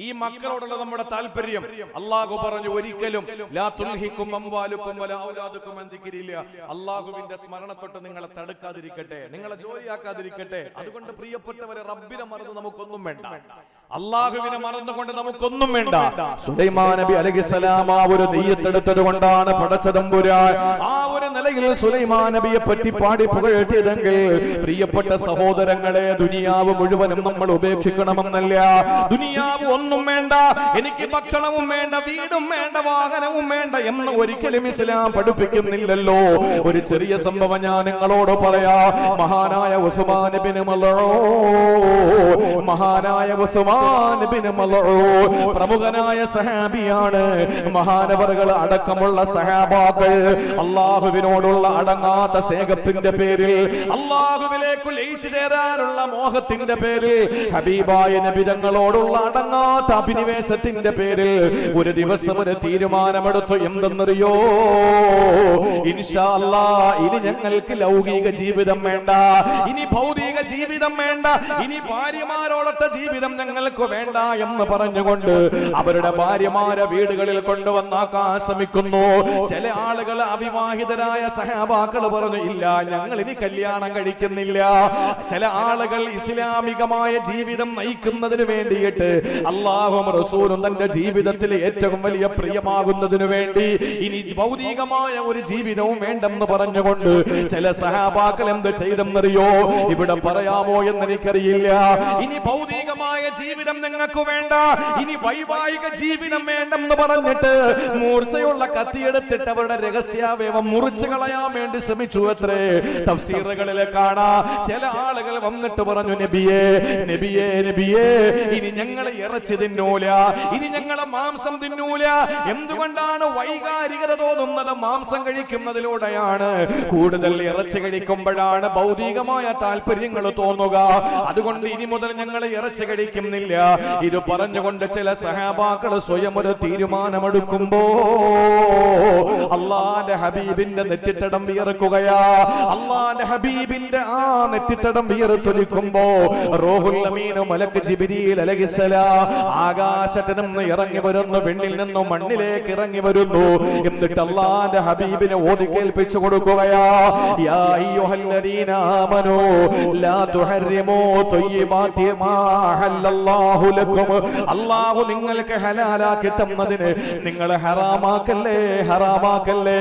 ഈ മക്കളോടുള്ള നമ്മുടെ താല്പര്യം. അള്ളാഹു പറഞ്ഞു, ഒരിക്കലും ലാ തുൽഹിക്കും അംവാലുക്കും വലാ ഔലാദുക്കും അൻ ദിക്രില്ലാ, അള്ളാഹുവിന്റെ സ്മരണത്തൊട്ട് നിങ്ങളെ തടുക്കാതിരിക്കട്ടെ, നിങ്ങളെ ജോലിയാക്കാതിരിക്കട്ടെ. അതുകൊണ്ട് പ്രിയപ്പെട്ടവരെ, റബ്ബിനെ മറന്ന് നമുക്കൊന്നും വേണ്ട, അള്ളാഹുവിനെ മറന്നുകൊണ്ട് നമുക്കൊന്നും വേണ്ട. സുലൈമാൻ നബി അലൈഹിസ്സലാം ആ ഒരു നിയ്യത്തെടുത്തത് കൊണ്ടാണ് പടച്ചതമ്പുരാൻ ആ ഒരു നിലയിൽ സുലൈമാൻ നബിയെ പറ്റി പാടി പുകഴ്ത്തിയതെങ്കിൽ, പ്രിയപ്പെട്ട സഹോദരങ്ങളെ, ദുനിയാവ് മുഴുവനും നമ്മൾ ഉപേക്ഷിക്കണമെന്നല്ല. ദുനിയാവ് ഒന്നും വേണ്ട, എനിക്ക് ഭക്ഷണവും വേണ്ട, വീടും വേണ്ട, വാഹനവും വേണ്ട എന്ന് ഒരിക്കലും ഇസ്ലാം പഠിപ്പിക്കുന്നില്ലല്ലോ. ഒരു ചെറിയ സംഭവം ഞാൻ നിങ്ങളോട് പറയാ. മഹാനായ ഉസ്മാൻ ഇബ്നു മൽഊൻ പ്രമുഖനായ സഹാബിയാണ്. മഹാനവറുകൾ അടക്കമുള്ള സഹാബാക്കൾ അള്ളാഹുവിനോടുള്ള അടങ്ങാത്ത സ്നേഹത്തിന്റെ പേരിൽ, അള്ളാഹുവിലേക്ക് ലയിച്ചു ചേരാനുള്ള മോഹത്തിന്റെ പേരിൽ, ഹബീബായ നബി തങ്ങളോടുള്ള അടങ്ങാത്ത അഭിനിവേശത്തിന്റെ പേരിൽ ഒരു ദിവസം ഒരു തീരുമാനമെടുത്തു. എന്തെന്നറിയോ? ഇൻഷാ അല്ലാഹ് ഇനി ഞങ്ങൾക്ക് ലൗകിക ജീവിതം വേണ്ട, ഇനി ഭൗതിക ജീവിതം വേണ്ട, ഇനി ഭാര്യമാരോടൊത്ത ജീവിതം ഞങ്ങൾക്ക് വേണ്ട എന്ന് പറഞ്ഞുകൊണ്ട് അവരുടെ ഭാര്യമാരെ വീടുകളിൽ കൊണ്ടുവന്നാക്കാൻ ശ്രമിക്കുന്നു. ചില ആളുകൾ അവിവാഹിതരായ സഹാബാക്കൾ പറഞ്ഞു, ഇല്ല ഞങ്ങൾ ഇനി കല്യാണം കഴിക്കുന്നില്ല. ചില ആളുകൾ ഇസ്ലാമികമായ ജീവിതം നയിക്കുന്നതിന് വേണ്ടിയിട്ട് അല്ലാഹുവും റസൂലും തന്റെ ജീവിതത്തിൽ ഏറ്റവും വലിയ പ്രിയമാകുന്നതിന് വേണ്ടി ഇനി ഭൗതികമായ ഒരു ജീവിതവും വേണ്ടെന്ന് പറഞ്ഞുകൊണ്ട് ചില സഹാബാക്കൾ എന്ത് ചെയ്തെന്നറിയോ? ഇവിടെ പറയാമോ എന്ന് എനിക്കറിയില്ല. ഇനി ഭൗതികമായ ജീവിതം നിങ്ങൾക്ക് വേണ്ട, ഇനി വൈവാഹിക ജീവിതം വേണ്ടെന്ന് പറഞ്ഞിട്ട് മൂർച്ചയുള്ള കത്തിയെടുത്തിട്ട് അവരുടെ രഹസ്യാവയവം മുറിച്ചു കളയാൻ വേണ്ടി ശ്രമിച്ചു അത്രേ. തഫ്സീറുകളിലെ കാണാ ചില ആളുകൾ വന്നിട്ട് പറഞ്ഞു, നബിയേ നബിയേ നബിയേ, ഇനി ഞങ്ങൾ ഇറച്ചി തിന്നൂല, ഇനി ഞങ്ങളെ മാംസം തിന്നൂല. എന്തുകൊണ്ടാണ് വൈകാരികത തോന്നുന്നത്? മാംസം കഴിക്കുന്നതിലൂടെയാണ്. കൂടുതൽ ഇറച്ചി കഴിക്കുമ്പോഴാണ് ഭൗതികമായ താല്പര്യങ്ങൾ തോന്നുക. അതുകൊണ്ട് ഇനി മുതൽ ഞങ്ങൾ ഇറച്ചി കഴിക്കുന്നില്ല. ഇത് പറഞ്ഞുകൊണ്ട് ചില സഹാബാക്കൾ സ്വയം ഒരു തീരുമാനമെടുക്കുമ്പോ അല്ലാഹുവിന്റെ ഹബീബിന്റെ നെറ്റിത്തടം വിയർക്കുകയാ. അല്ലാഹുവിന്റെ ഹബീബിന്റെ ആ നെറ്റിത്തടം വിയർത്തൊലിക്കുമ്പോ റൂഹുൽ അമീൻ മലക്ക് ജിബ്രീൽ അലൈഹിസ്സലാം ആകാശത്തിൽ നിന്ന് ഇറങ്ങി വരുന്നു, വെണ്ണിൽ നിന്നും മണ്ണിലേക്ക് ഇറങ്ങി വരുന്നു. എന്നിട്ട് അല്ലാഹുവിന്റെ ഹബീബിനെ ഓതി കേൾപ്പിച്ചു കൊടുക്കുകയാ, യാ അയ്യുഹല്ലദീന ആമനൂ ലാ തുഹർരിമൂ ത്വയ്യിബാതി മാ ഹല്ലല്ലാഹു ലക്കും. അല്ലാഹു നിങ്ങൾക്ക് ഹലാലാക്കി തന്നതിനെ നിങ്ങൾ ഹറാമാക്കല്ലേ, ഹറാമാക്കല്ലേ.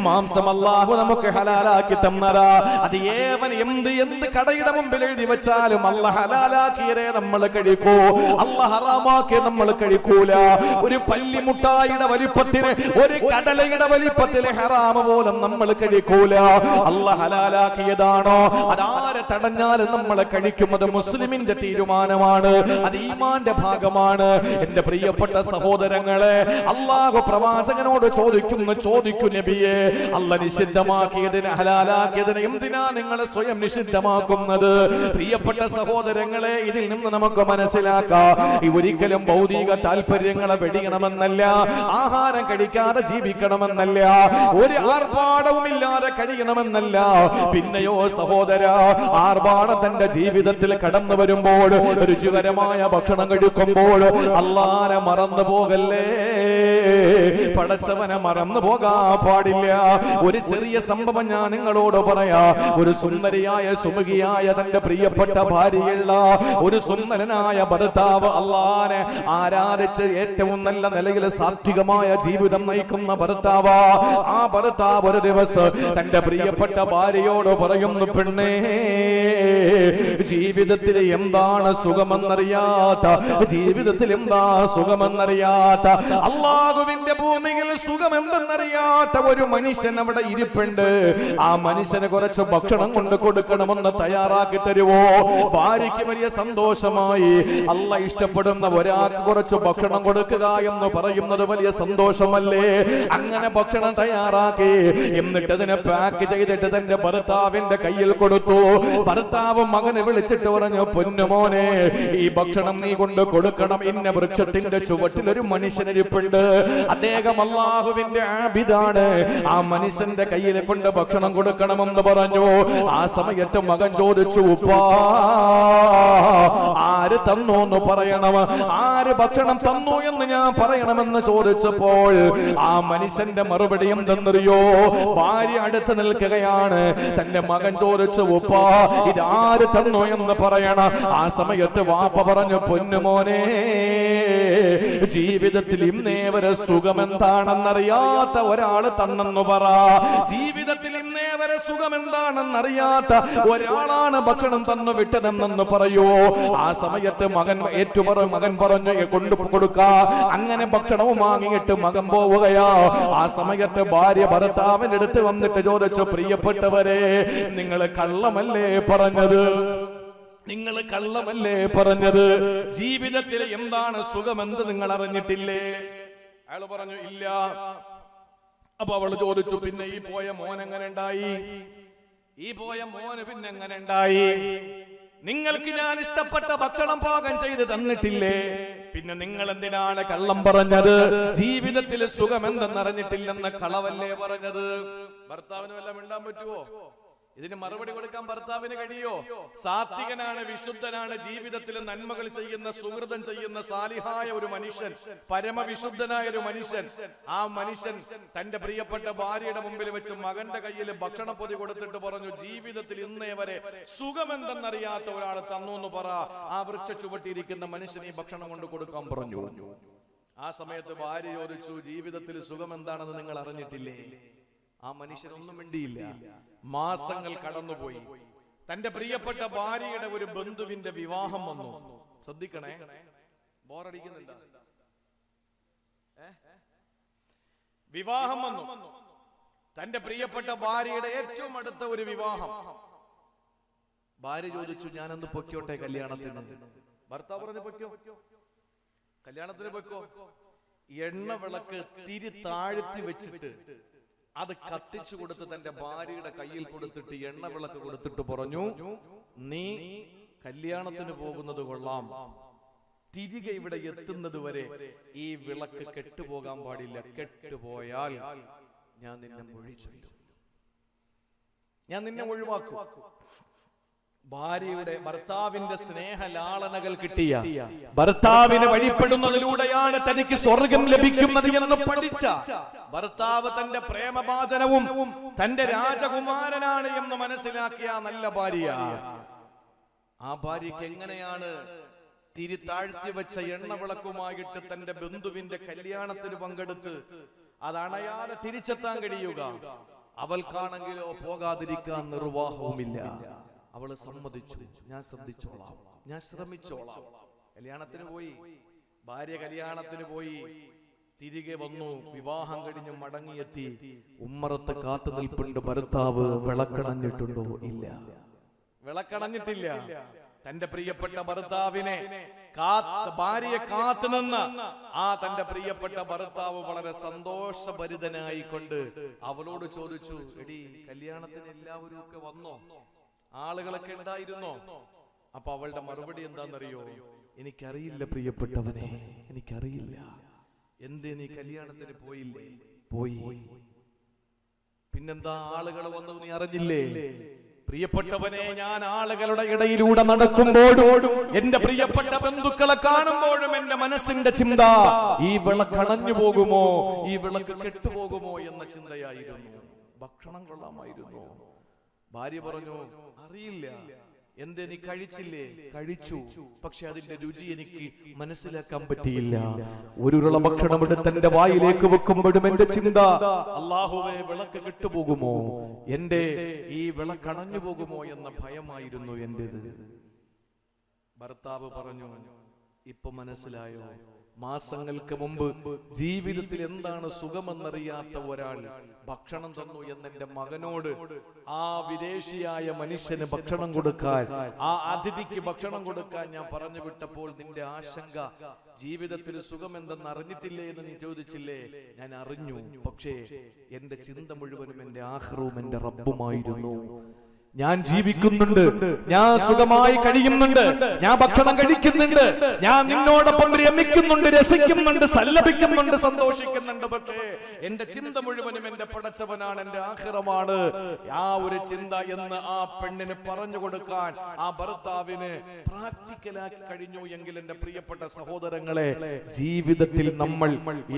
മാംസം അല്ലാഹു നമുക്ക് ഹലാലാക്കി തന്നതാ. അത് ഏവൻ എന്ത് കടയുടെ മുമ്പിൽ എഴുതി വെച്ചാലും അല്ലാഹു ഹലാലാക്കിയേ നമ്മൾ കഴിക്കൂ, അല്ലാഹു ഹറാമാക്കിയ നമ്മൾ കഴിക്കൂല. ഒരു പല്ലിമുട്ടായിയുടെ വലിപ്പത്തിന്, ഒരു കടലയുടെ വലിപ്പത്തിന് ഹറാമ പോലും നമ്മൾ കഴിക്കൂല. അല്ലാഹു ഹലാലാക്കിയതാണോ അതാരെ തടഞ്ഞാലും നമ്മൾ കഴിക്കും. അത് മുസ്ലിമിന്റെ തീരുമാനമാണ്, അത് ഈമാന്റെ ഭാഗമാണ്. എന്റെ പ്രിയപ്പെട്ട സഹോദരങ്ങളെ, അല്ലാഹു പ്രവാചകനോട് ചോദിക്കും നബിയെ, അല്ലാഹു നിഷിദ്ധമാക്കിയതിനെ ഹലാലാക്കിയതിനെ എന്തിനാ നിങ്ങൾ സ്വയം നിഷിദ്ധമാക്കുന്നത്? പ്രിയപ്പെട്ട സഹോദരങ്ങളെ, ഇതിൽ നിന്ന് നമുക്ക് മനസ്സിലാക്കാം, ഒരിക്കലും ഭൗതിക താല്പര്യങ്ങളെ വെടിയണമെന്നല്ല, ആഹാരം കഴിക്കാതെ ജീവിക്കണമെന്നല്ല, ഒരു ആർഭാടവും ഇല്ലാതെ കഴിയണമെന്നല്ല. പിന്നെയോ സഹോദര, ആർഭാടത്തിന്റെ ജീവിതത്തിൽ കടന്നു വരുമ്പോൾ, രുചികരമായ ഭക്ഷണം കഴിക്കുമ്പോൾ അല്ലാഹുവിനെ മറന്നു പോകല്ലേ, പടച്ചവനെ മറന്നു പോകാൻ പാടില്ല. ഒരു ചെറിയ സംഭവം ഞാൻ നിങ്ങളോട് പറയാ. ഒരു സുന്ദരിയായ സുമുഖിയായ തന്റെ പ്രിയപ്പെട്ട ഭാര്യയുള്ള ഒരു സുന്ദരനായ ഭർത്താവ്, അല്ലാഹുവിനെ ആരാധിച്ച് ഏറ്റവും നല്ല നിലയിൽ സാത്വികമായ ജീവിതം നയിക്കുന്ന ഭർത്താവ്. ആ ഭർത്താവ് ഒരു ദിവസം തന്റെ പ്രിയപ്പെട്ട ഭാര്യയോട് പറയുന്നു, പെണ്ണേ, ജീവിതത്തിൽ എന്താണ് സുഖമെന്നറിയാത്ത, ജീവിതത്തിൽ എന്താ സുഖമെന്നറിയാത്ത, അല്ലാഹുവിന്റെ ഭൂമിയിൽ സുഖം എന്തെന്നറിയാത്ത ഒരു മനുഷ്യൻ അവിടെ ഇരിപ്പുണ്ട്. ആ മനുഷ്യന് കുറച്ച് ഭക്ഷണം കൊണ്ട് കൊടുക്കണമെന്ന് തയ്യാറാക്കി തരുവോ? ഭാര്യയ്ക്ക് വലിയ സന്തോഷമായി. അല്ലാഹ് ഇഷ്ടപ്പെടുന്ന ഒരാൾക്ക് കുറച്ച് ഭക്ഷണം കൊടുക്കുക എന്ന് പറയുന്നത് വലിയ സന്തോഷമല്ലേ? അങ്ങനെ ഭക്ഷണം തയ്യാറാക്കി, എന്നിട്ട് അതിനെ പാക്ക് ചെയ്തിട്ട് തന്റെ ഭർത്താവിന്റെ കയ്യിൽ കൊടുത്തു. ഭർത്താവ് മകനെ വിളിച്ചിട്ട് പറഞ്ഞു, പൊന്നുമോനെ, ഈ ഭക്ഷണം നീ കൊണ്ട് കൊടുക്കണം. ഇന്ന വൃക്ഷത്തിന്റെ ചുവട്ടിൽ ഒരു മനുഷ്യനിരിപ്പുണ്ട്, അദ്ദേഹം അല്ലാഹുവിന്റെ ആബിദാണ്, ആ മനുഷ്യന്റെ കയ്യിൽ കൊണ്ട് ഭക്ഷണം കൊടുക്കണമെന്ന് പറഞ്ഞു. ആ സമയത്ത് മകൻ ചോദിച്ചു, ഉപ്പാ, ആര് തന്നു എന്ന് പറയണം, ആര് ഭക്ഷണം തന്നു എന്ന് ഞാൻ പറയണമെന്ന് ചോദിച്ചപ്പോൾ ആ മനുഷ്യന്റെ മറുപടി എന്തെന്നറിയോ? ഭാര്യ അടുത്ത് നിൽക്കുകയാണ്. തന്റെ മകൻ ചോദിച്ചു, ഉപ്പാ, ഇതാര് തന്നു എന്ന് പറയണം. ആ സമയത്ത് വാപ്പ പറഞ്ഞു, പൊന്നുമോനെ, ജീവിതത്തിൽ ഇന്നേ വരെ സുഖം എന്താണെന്നറിയാത്ത ഒരാൾ തന്നെന്ന് പറ. ജീവിതത്തിൽ ഇന്നേ വരെ സുഖം എന്താണെന്നറിയാത്ത ഒരാളാണ് ഭക്ഷണം തന്നു വിട്ടതെന്നു പറയൂ. ആ സമയത്ത് മകൻ മകൻ പറഞ്ഞു, കൊണ്ടു കൊടുക്ക. അങ്ങനെ ഭക്ഷണവും വാങ്ങിയിട്ട് മകൻ പോവുകയാ. ആ സമയത്ത് ഭാര്യ ഭർത്താവിന്റെ അടുത്ത് വന്നിട്ട് ചോദിച്ചു, പ്രിയപ്പെട്ടവരെ, നിങ്ങൾ കള്ളമല്ലേ പറഞ്ഞത്? നിങ്ങൾ കള്ളമല്ലേ പറഞ്ഞത്? ജീവിതത്തിൽ എന്താണ് സുഖമെന്ന് നിങ്ങൾ അറിഞ്ഞിട്ടില്ലേ? അയാൾ പറഞ്ഞു, ഇല്ല. അപ്പൊ അവള് ചോദിച്ചു, പിന്നെ ഈ പോയ മോൻ എങ്ങനെ ഉണ്ടായി? ഈ പോയ മോന് പിന്നെ എങ്ങനെ ഉണ്ടായി? നിങ്ങൾക്ക് ഞാൻ ഇഷ്ടപ്പെട്ട ഭക്ഷണം പാകം ചെയ്ത് തന്നിട്ടില്ലേ? പിന്നെ നിങ്ങൾ എന്തിനാണ് കള്ളം പറഞ്ഞത്? ജീവിതത്തിൽ സുഖം എന്തെന്നറിഞ്ഞിട്ടില്ലെന്ന് കളവല്ലേ പറഞ്ഞത്? ഭർത്താവിന് വല്ലതും മിണ്ടാൻ പറ്റുമോ? ഇതിന് മറുപടി കൊടുക്കാൻ ഭർത്താവിന് കഴിയോ? സാത്വികനാണ്, വിശുദ്ധനാണ്, ജീവിതത്തിൽ നന്മകൾ ചെയ്യുന്ന, സുഹൃതം ചെയ്യുന്ന സാലിഹായ ഒരു മനുഷ്യൻ, പരമവിശുദ്ധനായ ഒരു മനുഷ്യൻ. ആ മനുഷ്യൻ തന്റെ പ്രിയപ്പെട്ട ഭാര്യയുടെ മുമ്പിൽ വെച്ച് മകന്റെ കയ്യിൽ ഭക്ഷണപ്പൊതി കൊടുത്തിട്ട് പറഞ്ഞു, ജീവിതത്തിൽ ഇന്നേ വരെ സുഖമെന്തെന്നറിയാത്ത ഒരാൾ തന്നു എന്ന് പറ. ആ വൃക്ഷ ചുവട്ടിയിരിക്കുന്ന മനുഷ്യന് ഈ ഭക്ഷണം കൊണ്ട് കൊടുക്കാൻ പറഞ്ഞു. ആ സമയത്ത് ഭാര്യ ചോദിച്ചു, ജീവിതത്തിൽ സുഖം എന്താണെന്ന് നിങ്ങൾ അറിഞ്ഞിട്ടില്ലേ? ആ മനുഷ്യനൊന്നും മിണ്ടിയില്ല. മാസങ്ങൾ കടന്നുപോയി. തന്റെ പ്രിയപ്പെട്ട ഭാര്യയുടെ ഒരു ബന്ധുവിന്റെ വിവാഹം വന്നു. ശ്രദ്ധിക്കണേ, ബോറടിക്കുന്നുണ്ട്. വിവാഹം വന്നു. തന്റെ പ്രിയപ്പെട്ട ഭാര്യയുടെ ഏറ്റവും അടുത്ത ഒരു വിവാഹം. ഭാര്യ ചോദിച്ചു, ഞാനൊന്ന് പൊക്കോട്ടെ കല്യാണത്തിന്? ഭർത്താവ് പറഞ്ഞു, പൊക്കോ, കല്യാണത്തിന് പൊക്കോ. എണ്ണ വിളക്ക് തിരി താഴ്ത്തി വെച്ചിട്ട് അത് കത്തിച്ചു കൊടുത്ത് തന്റെ ഭാര്യയുടെ കയ്യിൽ കൊടുത്തിട്ട് എണ്ണ വിളക്ക് കൊടുത്തിട്ട് പറഞ്ഞു, നീ കല്യാണത്തിന് പോകുന്നത് കൊള്ളാം, തിരികെ ഇവിടെ എത്തുന്നത് വരെ ഈ വിളക്ക് കെട്ടുപോകാൻ പാടില്ല. കെട്ടുപോയാൽ ഞാൻ നിന്നെ മൊഴി ചൊല്ലും, ഞാൻ നിന്നെ ഒഴിവാക്കും. ഭാര്യയുടെ, ഭർത്താവിന്റെ സ്നേഹലാളനകൾ കിട്ടിയ, ഭർത്താവിന് വഴിപ്പെടുന്നതിലൂടെയാണ് തനിക്ക് സ്വർഗം ലഭിക്കുന്നത് എന്ന് പഠിച്ച ഭർത്താവ് തന്റെ പ്രേമഭാജനവും തന്റെ രാജകുമാരനാണ് എന്ന് മനസ്സിലാക്കിയ നല്ല ഭാര്യ. ആ ഭാര്യക്ക് എങ്ങനെയാണ് തിരി താഴ്ത്തി വെച്ച എണ്ണ വിളക്കുമായിട്ട് തന്റെ ബന്ധുവിന്റെ കല്യാണത്തിന് പങ്കെടുത്ത് അതണയാതെ തിരിച്ചെത്താൻ കഴിയുക? അവൾക്കാണെങ്കിലോ പോകാതിരിക്കാൻ നിർവാഹവുമില്ല. അവള് സമ്മതിച്ചു, ഞാൻ ശ്രദ്ധിച്ചോളാം, ഞാൻ ശ്രമിച്ചോളാം. കല്യാണത്തിന് പോയി. ഭാര്യ കല്യാണത്തിന് പോയി, തിരികെ വന്നു. വിവാഹം കഴിഞ്ഞ് മടങ്ങിയെത്തി. ഉമ്മറത്ത് കാത്തു നിൽപ്പുണ്ട് ഭർത്താവ്. വിളക്കണഞ്ഞിട്ടുണ്ടോ? ഇല്ല, വിളക്കണഞ്ഞിട്ടില്ല. തന്റെ പ്രിയപ്പെട്ട ഭർത്താവിനെ ഭാര്യയെ കാത്തുനിന്ന ആ തന്റെ പ്രിയപ്പെട്ട ഭർത്താവ് വളരെ സന്തോഷഭരിതനായിക്കൊണ്ട് അവളോട് ചോദിച്ചു, എടി, കല്യാണത്തിന് എല്ലാവരും ഒക്കെ വന്നോ? ആളുകളൊക്കെ ഉണ്ടായിരുന്നോ? അപ്പൊ അവളുടെ മറുപടി എന്താണെന്നറിയോ? എനിക്കറിയില്ല പ്രിയപ്പെട്ടവനെ, എനിക്കറിയില്ല. എന്തേ നീ കല്യാണത്തിന് പോയില്ലേ? പോയി. പിന്നെന്താ ആളുകൾ വന്നത് നീ അറിഞ്ഞില്ലേ? പ്രിയപ്പെട്ടവനെ, ഞാൻ ആളുകളുടെ ഇടയിലൂടെ നടക്കുമ്പോഴും എന്റെ പ്രിയപ്പെട്ട ബന്ധുക്കളെ കാണുമ്പോഴും എന്റെ മനസ്സിന്റെ ചിന്ത ഈ വിളക്ക് അണഞ്ഞു പോകുമോ, ഈ വിളക്ക് കെട്ടുപോകുമോ എന്ന ചിന്തയായിരുന്നു. ഭക്ഷണം കൊള്ളാമായിരുന്നു. ഭാര്യ പറഞ്ഞു, അറിയില്ല. എന്തേ നീ കഴിച്ചില്ലേ? കഴിച്ചു, പക്ഷെ അതിന്റെ രുചി എനിക്ക് മനസ്സിലാക്കാൻ പറ്റിയില്ല. ഒരുരുള ഭക്ഷണം എടുത്ത് എന്റെ വായിലേക്ക് വെക്കുമ്പോഴും എന്റെ ചിന്ത, അല്ലാഹുവേ, വിളക്ക് കെട്ടുപോകുമോ, എന്റെ ഈ വിളക്ക് അണഞ്ഞു പോകുമോ എന്ന ഭയമായിരുന്നു എന്റേത്. ഭർത്താവ് പറഞ്ഞു, ഇപ്പൊ മനസ്സിലായോ? മാസങ്ങൾക്ക് മുമ്പ് ജീവിതത്തിൽ എന്താണ് സുഖമെന്നറിയാത്ത ഒരാൾ ഭക്ഷണം തന്നു എന്നെന്റെ മകനോട് ആ വിദേശിയായ മനുഷ്യന് ഭക്ഷണം കൊടുക്കാൻ, ആ അതിഥിക്ക് ഭക്ഷണം കൊടുക്കാൻ ഞാൻ പറഞ്ഞു വിട്ടപ്പോൾ നിന്റെ ആശങ്ക ജീവിതത്തിൽ സുഖം എന്തെന്ന് അറിഞ്ഞിട്ടില്ലേ എന്ന് നീ ചോദിച്ചില്ലേ? ഞാൻ അറിഞ്ഞു, പക്ഷേ എന്റെ ചിന്ത മുഴുവനും എന്റെ ആഖിറവും എന്റെ റബ്ബുമായിരുന്നു. ഞാൻ ജീവിക്കുന്നുണ്ട്, ഞാൻ സുഖമായി കഴിയുന്നുണ്ട്, ഞാൻ ഭക്ഷണം കഴിക്കുന്നുണ്ട്, ഞാൻ നിന്നോടൊപ്പം രമിക്കുന്നുണ്ട്, രസിക്കുന്നുണ്ട്, സല്ലപിക്കുന്നുണ്ട്, സന്തോഷിക്കുന്നുണ്ട്. പക്ഷേ എന്റെ ചിന്ത മുഴുവനും എന്റെ പടച്ചവനാണ്, എന്റെ ആഖിറമാണ്. ആ ഒരു ചിന്ത എന്ന് ആ പെണ്ണിന് പറഞ്ഞു കൊടുക്കാൻ ആ ഭർത്താവിന് പ്രാക്ടിക്കലാക്കി കഴിഞ്ഞു എങ്കിൽ എന്റെ പ്രിയപ്പെട്ട സഹോദരങ്ങളെ, ജീവിതത്തിൽ നമ്മൾ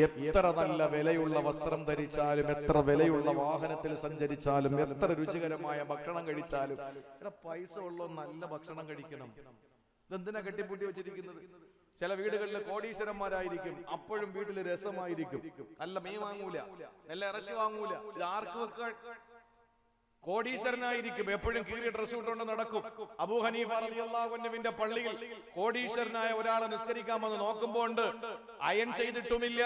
എത്ര നല്ല വിലയുള്ള വസ്ത്രം ധരിച്ചാലും, എത്ര വിലയുള്ള വാഹനത്തിൽ സഞ്ചരിച്ചാലും, എത്ര രുചികരമായ ഭക്ഷണം കഴിച്ചാലും, പൈസ ഉള്ള നല്ല ഭക്ഷണം കഴിക്കണം. ഇതെന്തിനാ കെട്ടിപ്പൂട്ടി വെച്ചിരിക്കുന്നത്? ചില വീടുകളിൽ കോടീശ്വരന്മാരായിരിക്കും, അപ്പോഴും വീട്ടിൽ രസമായിരിക്കും. നല്ല മീൻ വാങ്ങൂല, നല്ല ഇറച്ചി വാങ്ങൂല. ഇത് ആർക്ക് വെക്കാൻ? കോടീശ്വരനായിരിക്കും, എപ്പോഴും കീറിയ ഡ്രസ് ഇട്ടുകൊണ്ട് നടക്കും. അബൂ ഹനീഫ റളിയല്ലാഹു അൻഹുവിന്റെ പള്ളിയിൽ കോടീശ്വരനായ ഒരാളെ നിസ്കരിക്കാമെന്ന് നോക്കുമ്പോൾ അയൺ ചെയ്തിട്ടുമില്ല,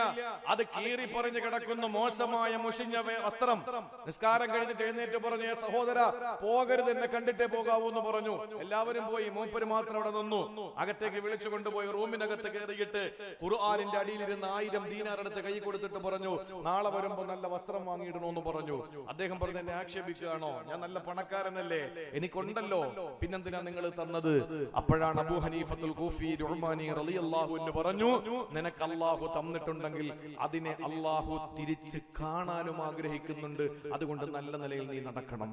അത് കീറി പറഞ്ഞു കിടക്കുന്ന മോശമായ മുഷിഞ്ഞ വസ്ത്രം. നിസ്കാരം കഴിഞ്ഞിട്ട് എഴുന്നേറ്റ് പറഞ്ഞു, സഹോദര, പോകരുത്, എന്നെ കണ്ടിട്ടേ പോകാവൂ എന്ന് പറഞ്ഞു. എല്ലാവരും പോയി, മൂപ്പര് മാത്രം അവിടെ നിന്നു. അകത്തേക്ക് വിളിച്ചു കൊണ്ടുപോയി റൂമിനകത്ത് കയറിയിട്ട് ഖുർആനിന്റെ അടിയിലിരുന്ന് 1000 ദീനാർ എടുത്ത് കൈ കൊടുത്തിട്ട് പറഞ്ഞു, നാളെ വരുമ്പോ നല്ല വസ്ത്രം വാങ്ങിയിടണമെന്ന് പറഞ്ഞു. അദ്ദേഹം പറഞ്ഞു, എന്നെ ആക്ഷേപിക്കുകയാണോ? ഞാൻ നല്ല പണക്കാരനല്ലേ, എനിക്കുണ്ടല്ലോ, പിന്നെന്തിനാ നിങ്ങൾ തന്നത്? അപ്പോഴാണ് അബൂ ഹനീഫത്തുൽ കൂഫി റുഹ്മാനി റളിയല്ലാഹു അൻഹു പറഞ്ഞു, നിനക്ക് അല്ലാഹു തന്നിട്ടുണ്ടെങ്കിൽ അതിനെ അല്ലാഹു തിരിച്ച് കാണാനും ആഗ്രഹിക്കുന്നുണ്ട്, അതുകൊണ്ട് നല്ല നിലയിൽ നീ നടക്കണം.